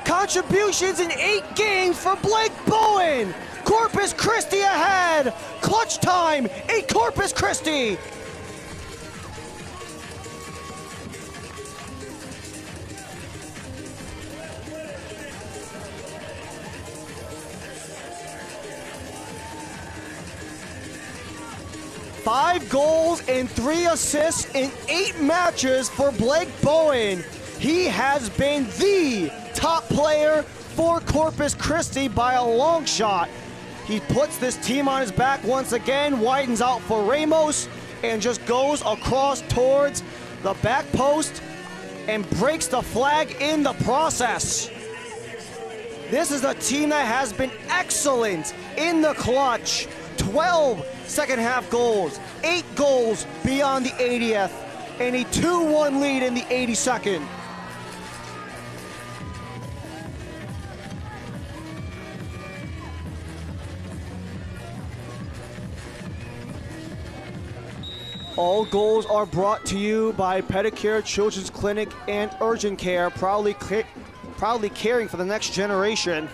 contributions in 8 games for Blake Bowen. Corpus Christi ahead. Clutch time in Corpus Christi. Five goals and 3 assists in 8 matches for Blake Bowen. He has been the top player for Corpus Christi by a long shot. He puts this team on his back once again, widens out for Ramos, and just goes across towards the back post and breaks the flag in the process. This is a team that has been excellent in the clutch. 12 second half goals, 8 goals beyond the 80th, and a 2-1 lead in the 82nd. All goals are brought to you by Pedicure Children's Clinic and Urgent Care, proudly caring for the next generation.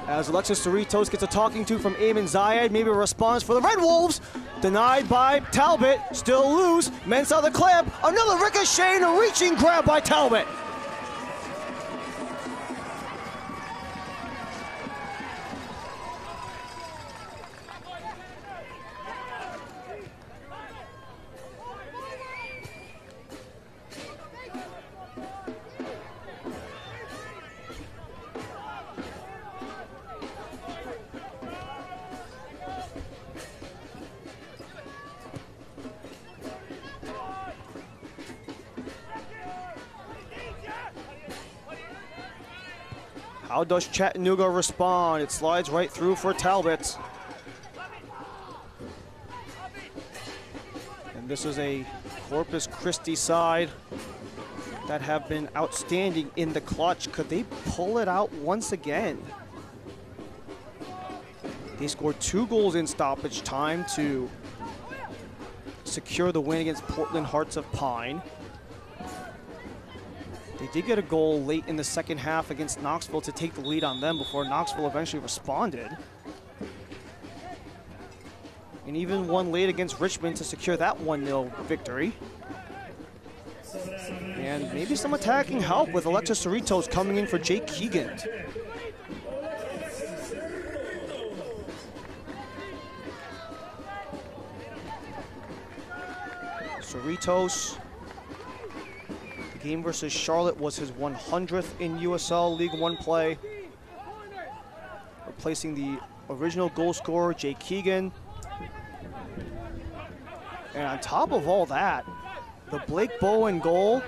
As Alexis Cerritos gets a talking to from Eamon Zayed, maybe a response for the Red Wolves. Denied by Talbot, still loose. Mensah the clip, another ricochet and a reaching grab by Talbot. How does Chattanooga respond? It slides right through for Talbot. And this is a Corpus Christi side that have been outstanding in the clutch. Could they pull it out once again? They scored 2 goals in stoppage time to secure the win against Portland Hearts of Pine. They did get a goal late in the second half against Knoxville to take the lead on them before Knoxville eventually responded. And even one late against Richmond to secure that 1-0 victory. And maybe some attacking help with Alexis Cerritos coming in for Jake Keegan. Cerritos. Game versus Charlotte was his 100th in USL League One play. replacing the original goal scorer, Jay Keegan. And on top of all that, the Blake Bowen goal.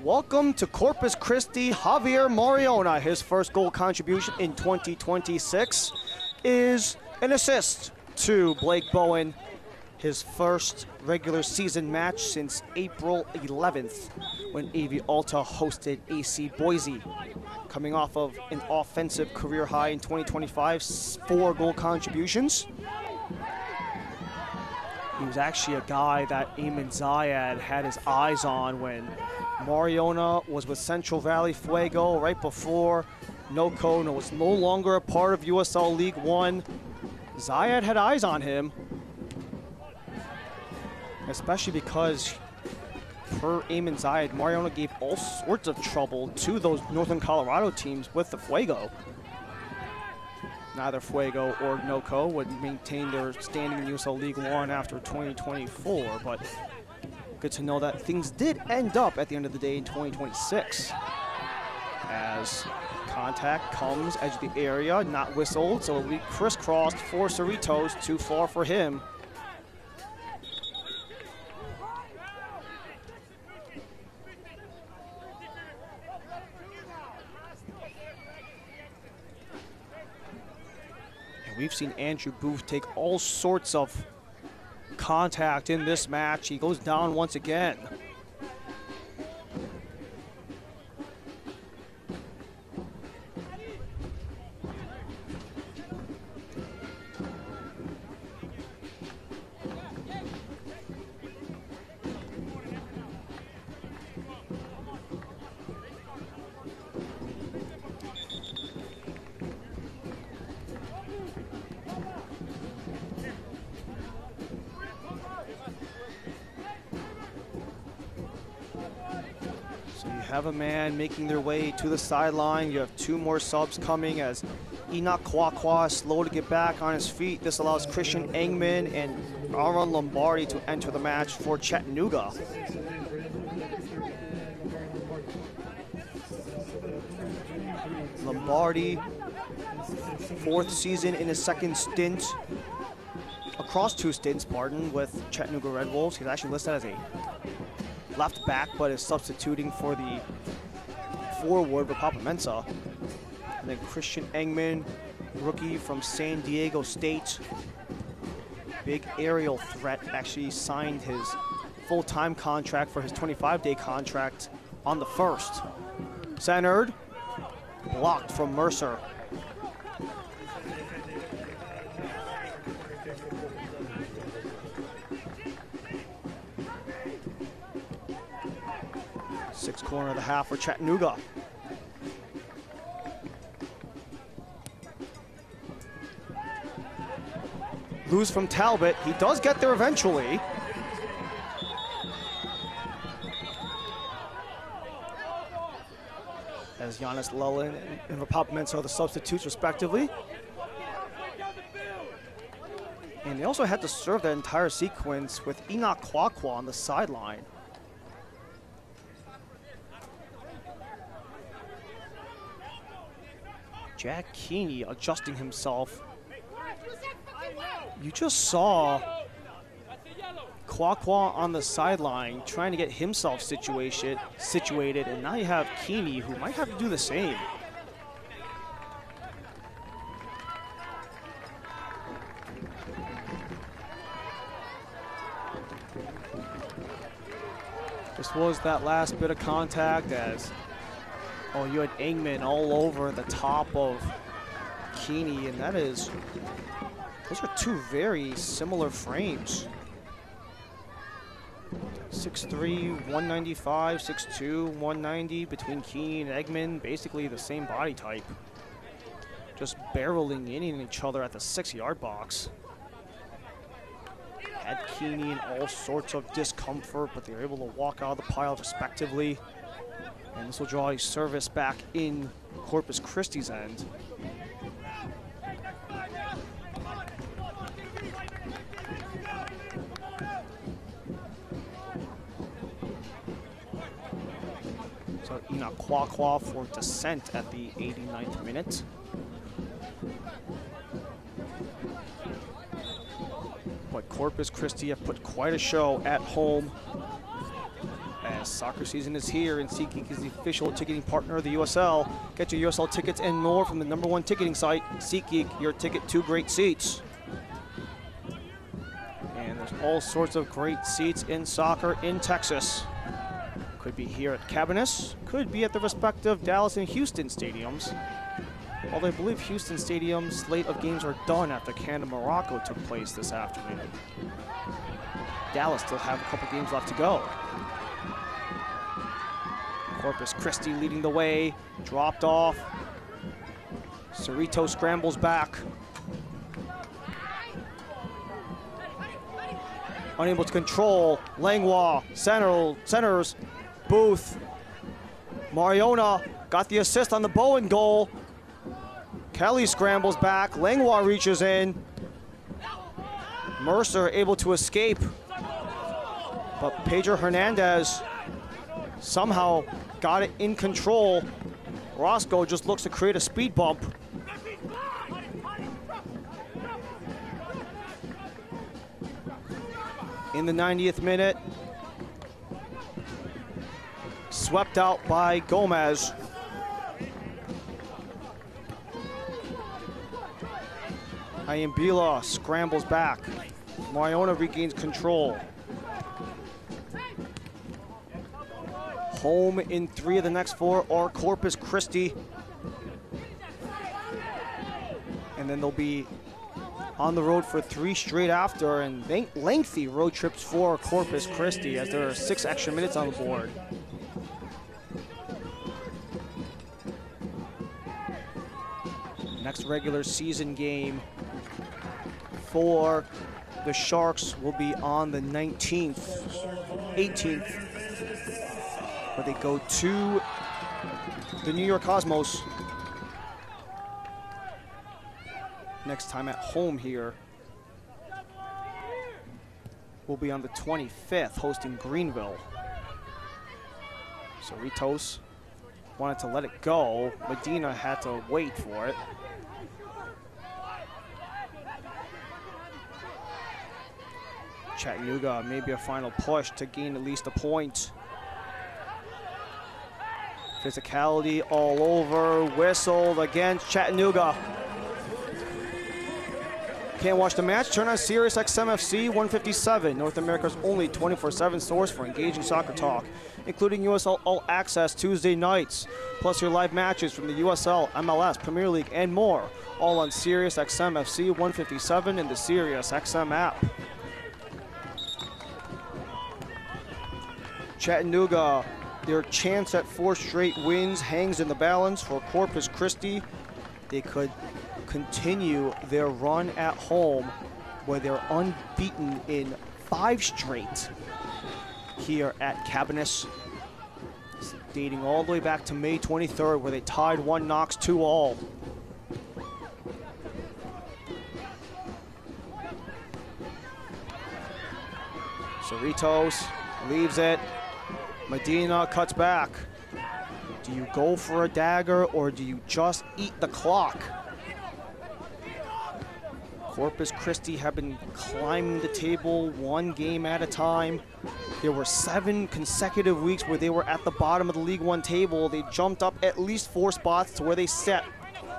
Welcome to Corpus Christi, Javier Mariona. His first goal contribution in 2026 is an assist to Blake Bowen. His first regular season match since April 11th when AV Alta hosted AC Boise. Coming off of an offensive career high in 2025, 4 goal contributions. He was actually a guy that Eamon Zayed had his eyes on when Mariona was with Central Valley Fuego right before NOCO was no longer a part of USL League One. Zayed had eyes on him, especially because per Eamon Zayed, Mariona gave all sorts of trouble to those Northern Colorado teams with the Fuego. Neither Fuego or NOCO would maintain their standing in USL League One after 2024, but good to know that things did end up at the end of the day in 2026. As contact comes edge of the area, not whistled, so it'll be crisscrossed for Cerritos, too far for him. We've seen Andrew Booth take all sorts of contact in this match. He goes down once again. Have a man making their way to the sideline. You have 2 more subs coming as Enoch Kwakwa is slow to get back on his feet. This allows Christian Engman and Aaron Lombardi to enter the match for Chattanooga. Lombardi, 4th season in his 2nd stint, across 2 stints, pardon, with Chattanooga Red Wolves. He's actually listed as a left back, but is substituting for the forward for Papa Mensa. And then Christian Engman, rookie from San Diego State. Big aerial threat, actually signed his full-time contract for his 25-day contract on the 1st. Centered, blocked from Mercer. Sixth corner of the half for Chattanooga. Lose from Talbot. He does get there eventually. As Giannis Lellin and Rapap Mensa are the substitutes respectively. And they also had to serve that entire sequence with Enoch Kwakwa on the sideline. Jack Keeney adjusting himself. You just saw Kwakwa on the sideline trying to get himself situated, and now you have Keeney who might have to do the same. This was that last bit of contact as you had Engman all over the top of Keeney, and those are 2 very similar frames. 6'3", 195, 6'2", 190 between Keeney and Engman, basically the same body type. Just barreling in each other at the 6-yard box. Had Keeney in all sorts of discomfort, but they were able to walk out of the pile respectively. And this will draw a service back in Corpus Christi's end. So Enoch Kwakwa for descent at the 89th minute. Corpus Christi have put quite a show at home. As soccer season is here, and SeatGeek is the official ticketing partner of the USL. Get your USL tickets and more from the #1 ticketing site, SeatGeek, your ticket to great seats. And there's all sorts of great seats in soccer in Texas. Could be here at Cabinets, could be at the respective Dallas and Houston stadiums. Although I believe Houston Stadium's slate of games are done after Canada-Morocco took place this afternoon. Dallas still have a couple games left to go. Corpus Christi leading the way, dropped off. Cerrito scrambles back. Unable to control, Langlois centers, Booth. Mariona got the assist on the Bowen goal. Kelly scrambles back, Langlois reaches in. Mercer able to escape, but Pedro Hernandez somehow got it in control. Roscoe just looks to create a speed bump. In the 90th minute, swept out by Gomez. Ayambila scrambles back. Mariona regains control. Home in 3 of the next 4 are Corpus Christi. And then they'll be on the road for 3 straight after, and lengthy road trips for Corpus Christi as there are 6 extra minutes on the board. Next regular season game for the Sharks will be on the 18th. But they go to the New York Cosmos. Next time at home here will be on the 25th, hosting Greenville. Cerritos wanted to let it go. Medina had to wait for it. Chattanooga, maybe a final push to gain at least a point. Physicality all over, whistled against Chattanooga. Can't watch the match? Turn on Sirius XM FC 157, North America's only 24/7 source for engaging soccer talk, including USL All Access Tuesday nights, plus your live matches from the USL, MLS, Premier League, and more, all on Sirius XM FC 157 and the Sirius XM app. Chattanooga, their chance at 4 straight wins hangs in the balance for Corpus Christi. They could continue their run at home where they're unbeaten in 5 straight here at Cabinets, dating all the way back to May 23rd where they tied 1 Knox 2-2. Cerritos leaves it. Medina cuts back. Do you go for a dagger or do you just eat the clock? Corpus Christi have been climbing the table 1 game at a time. There were 7 consecutive weeks where they were at the bottom of the League One table. They jumped up at least 4 spots to where they sat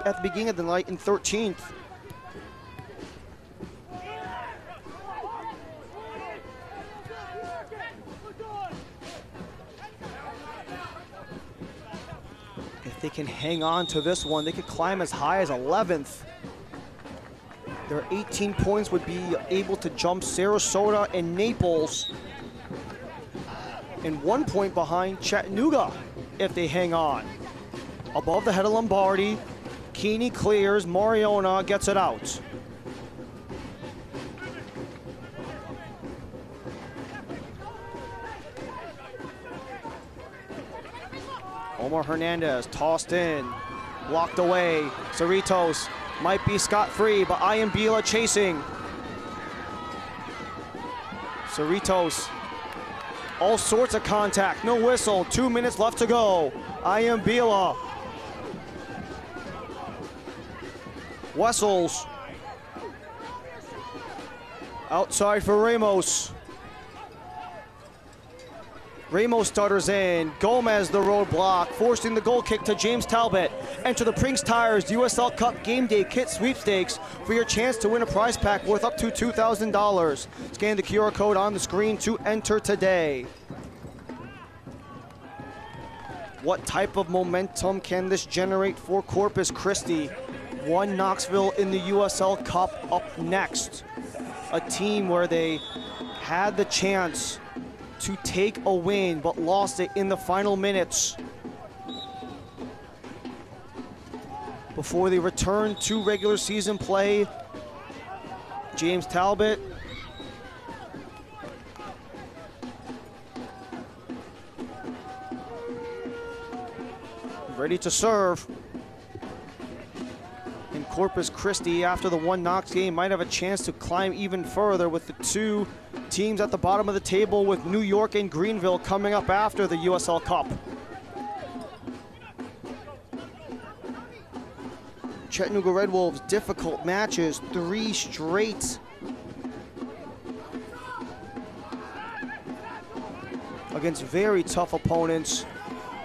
at the beginning of the night in 13th. If they can hang on to this one, they could climb as high as 11th. Their 18 points would be able to jump Sarasota and Naples, and 1 point behind Chattanooga if they hang on. Above the head of Lombardi, Keeney clears, Mariona gets it out. Omar Hernandez tossed in, blocked away. Cerritos might be scot-free, but Ayambila chasing. Cerritos, all sorts of contact, no whistle, 2 minutes left to go. Ayambila whistles. Outside for Ramos. Ramos stutters in. Gomez the roadblock, forcing the goal kick to James Talbot. Enter the Prinks Tires USL Cup Game Day Kit Sweepstakes for your chance to win a prize pack worth up to $2,000. Scan the QR code on the screen to enter today. What type of momentum can this generate for Corpus Christi? One Knoxville in the USL Cup up next. A team where they had the chance to take a win, but lost it in the final minutes before they return to regular season play. James Talbot ready to serve. And Corpus Christi, after the one Knox game, might have a chance to climb even further with the two teams at the bottom of the table, with New York and Greenville coming up after the USL Cup. Chattanooga Red Wolves, difficult matches, 3 straight. Against very tough opponents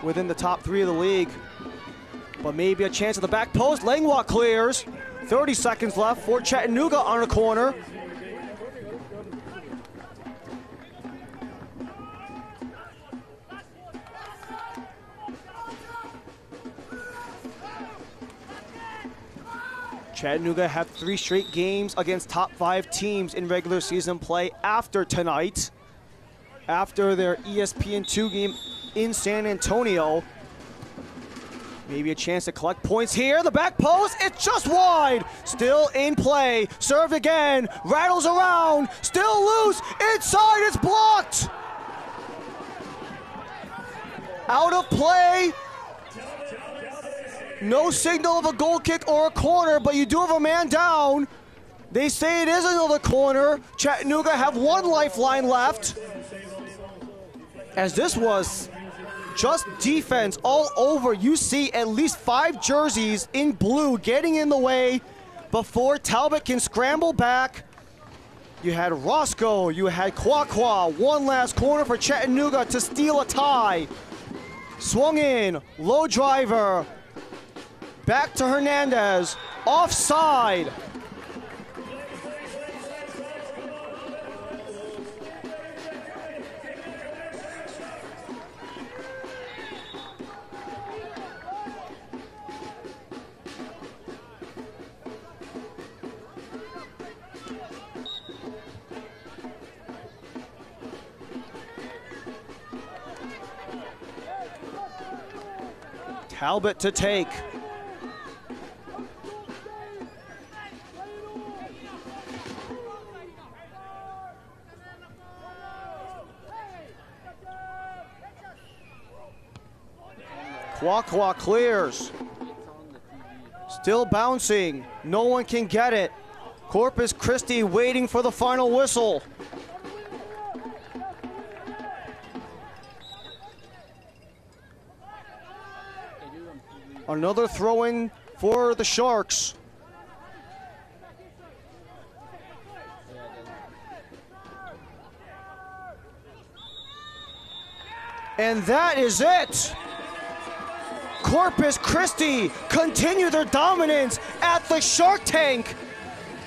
within the top 3 of the league. But maybe a chance at the back post. Langlois clears. 30 seconds left for Chattanooga on a corner. Chattanooga have 3 straight games against top 5 teams in regular season play after tonight. After their ESPN2 game in San Antonio. Maybe a chance to collect points here. The back post, it's just wide. Still in play. Served again. Rattles around. Still loose. Inside, it's blocked. Out of play. No signal of a goal kick or a corner, but you do have a man down. They say it is another corner. Chattanooga have 1 lifeline left. As this was just defense all over. You see at least 5 jerseys in blue getting in the way before Talbot can scramble back. You had Roscoe, you had Kwakwa, 1 last corner for Chattanooga to steal a tie. Swung in, low driver, back to Hernandez, offside. Talbot to take. Kwakwa clears. Still bouncing. No one can get it. Corpus Christi waiting for the final whistle. Another throw-in for the Sharks. And that is it. Corpus Christi continue their dominance at the Shark Tank.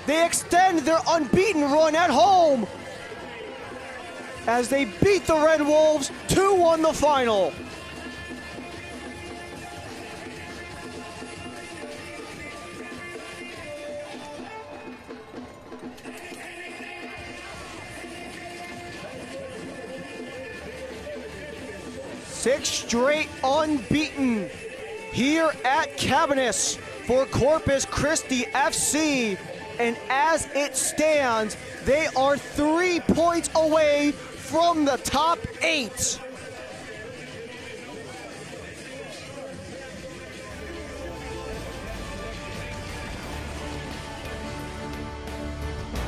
They extend their unbeaten run at home as they beat the Red Wolves 2-1 the final. Six straight unbeaten here at Cavanis for Corpus Christi FC. And as it stands, they are 3 points away from the top 8.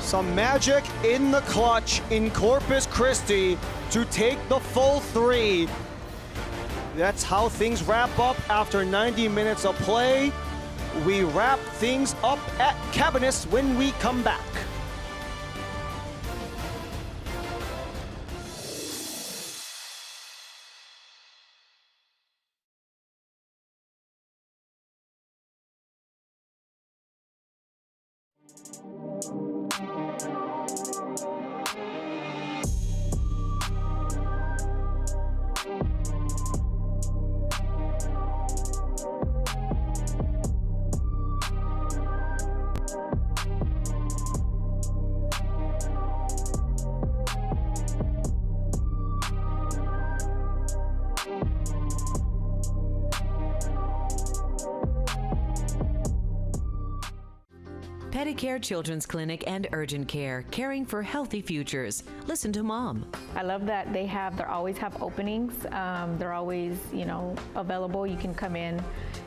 Some magic in the clutch in Corpus Christi to take the full 3. That's how things wrap up after 90 minutes of play. We wrap things up at Cavanis when we come back. Pedicare Children's Clinic and Urgent Care, caring for healthy futures. Listen to Mom. I love that they always have openings. They're always, available. You can come in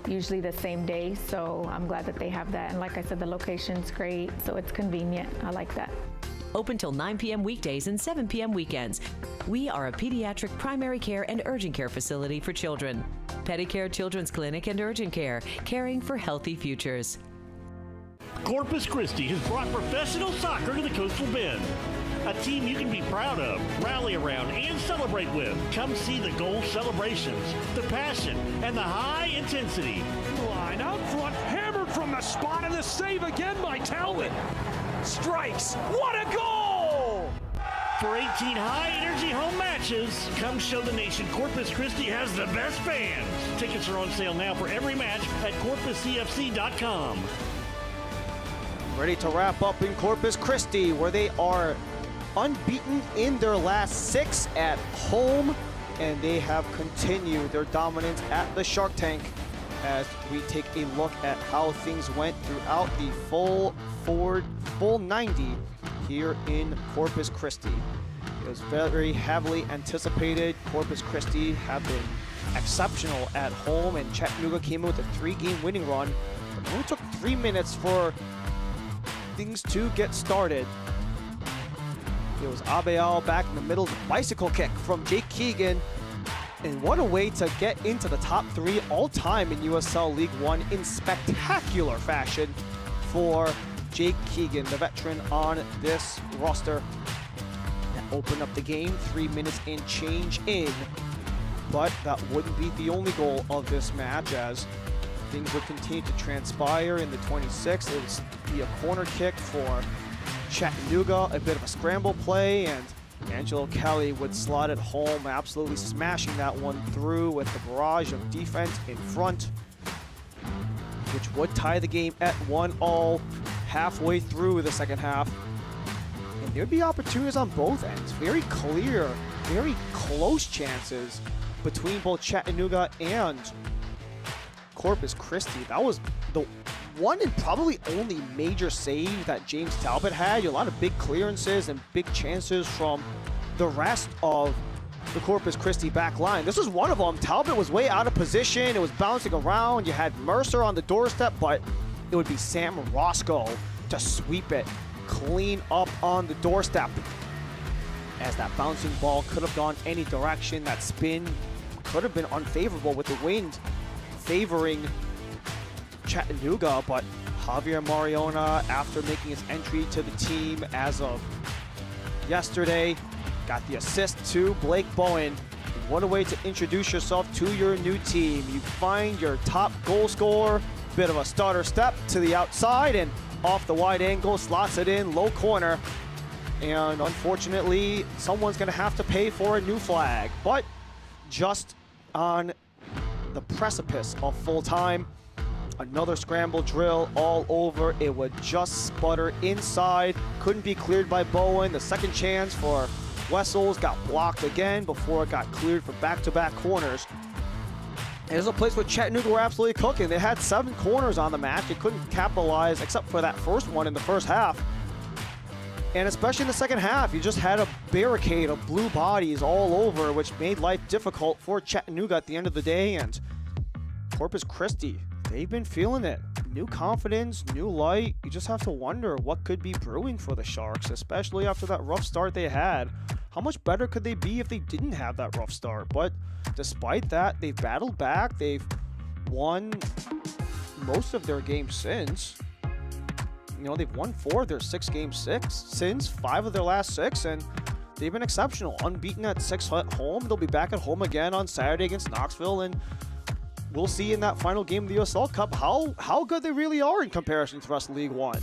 usually the same day. So I'm glad that they have that. And like I said, the location's great. So it's convenient. I like that. Open till 9 p.m. weekdays and 7 p.m. weekends. We are a pediatric primary care and urgent care facility for children. Pedicare Children's Clinic and Urgent Care, caring for healthy futures. Corpus Christi has brought professional soccer to the Coastal Bend. A team you can be proud of, rally around, and celebrate with. Come see the goal celebrations, the passion, and the high intensity. Line out front, hammered from the spot, and the save again by Talbot. Strikes. What a goal! For 18 high-energy home matches, come show the nation Corpus Christi has the best fans. Tickets are on sale now for every match at corpuscfc.com. Ready to wrap up in Corpus Christi, where they are unbeaten in their last 6 at home, and they have continued their dominance at the Shark Tank as we take a look at how things went throughout the full 90 here in Corpus Christi. It was very heavily anticipated. Corpus Christi have been exceptional at home, and Chattanooga came in with a 3-game winning run. But it only took 3 minutes for things to get started. It was Abeal back in the middle, the bicycle kick from Jake Keegan. And what a way to get into the top 3 all-time in USL League One in spectacular fashion for Jake Keegan, the veteran on this roster. That opened up the game, 3 minutes and change in. But that wouldn't be the only goal of this match, as things would continue to transpire in the 26th. It was be a corner kick for Chattanooga, a bit of a scramble play, and Angelo Kelly would slot it home, absolutely smashing that one through with the barrage of defense in front, which would tie the game at 1-1 halfway through the second half. And there'd be opportunities on both ends. Very clear, very close chances between both Chattanooga and Corpus Christi. That was the one and probably only major save that James Talbot had. A lot of big clearances and big chances from the rest of the Corpus Christi back line. This was one of them. Talbot was way out of position. It was bouncing around. You had Mercer on the doorstep, but it would be Sam Roscoe to sweep it clean up on the doorstep. As that bouncing ball could have gone any direction. That spin could have been unfavorable with the wind favoring Chattanooga, but Javier Mariona, after making his entry to the team as of yesterday, got the assist to Blake Bowen. What a way to introduce yourself to your new team. You find your top goal scorer, bit of a starter step to the outside, and off the wide angle, slots it in, low corner. And unfortunately, someone's gonna have to pay for a new flag, but just on the precipice of full time, another scramble drill all over. It would just sputter inside. Couldn't be cleared by Bowen. The second chance for Wessels got blocked again before it got cleared for back-to-back corners. And there's a place where Chattanooga were absolutely cooking. They had 7 corners on the match. They couldn't capitalize except for that first one in the first half. And especially in the second half, you just had a barricade of blue bodies all over, which made life difficult for Chattanooga at the end of the day. And Corpus Christi, they've been feeling it. New confidence, new light. You just have to wonder what could be brewing for the Sharks, especially after that rough start they had. How much better could they be if they didn't have that rough start? But despite that, they've battled back. They've won most of their games since. They've won 4 of their 6 games since, 5 of their last 6, and they've been exceptional. Unbeaten at 6 at home. They'll be back at home again on Saturday against Knoxville, and we'll see in that final game of the USL Cup how good they really are in comparison to the rest of League One.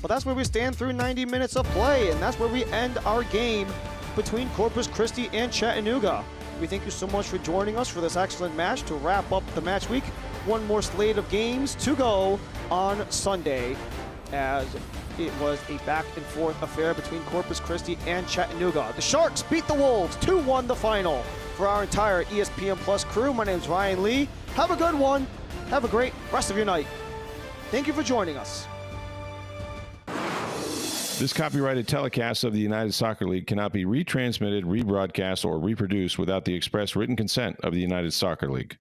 But that's where we stand through 90 minutes of play, and that's where we end our game between Corpus Christi and Chattanooga. We thank you so much for joining us for this excellent match to wrap up the match week. One more slate of games to go on Sunday, as it was a back-and-forth affair between Corpus Christi and Chattanooga. The Sharks beat the Wolves 2-1 the final. For our entire ESPN Plus crew, my name is Ryan Lee. Have a good one. Have a great rest of your night. Thank you for joining us. This copyrighted telecast of the United Soccer League cannot be retransmitted, rebroadcast, or reproduced without the express written consent of the United Soccer League.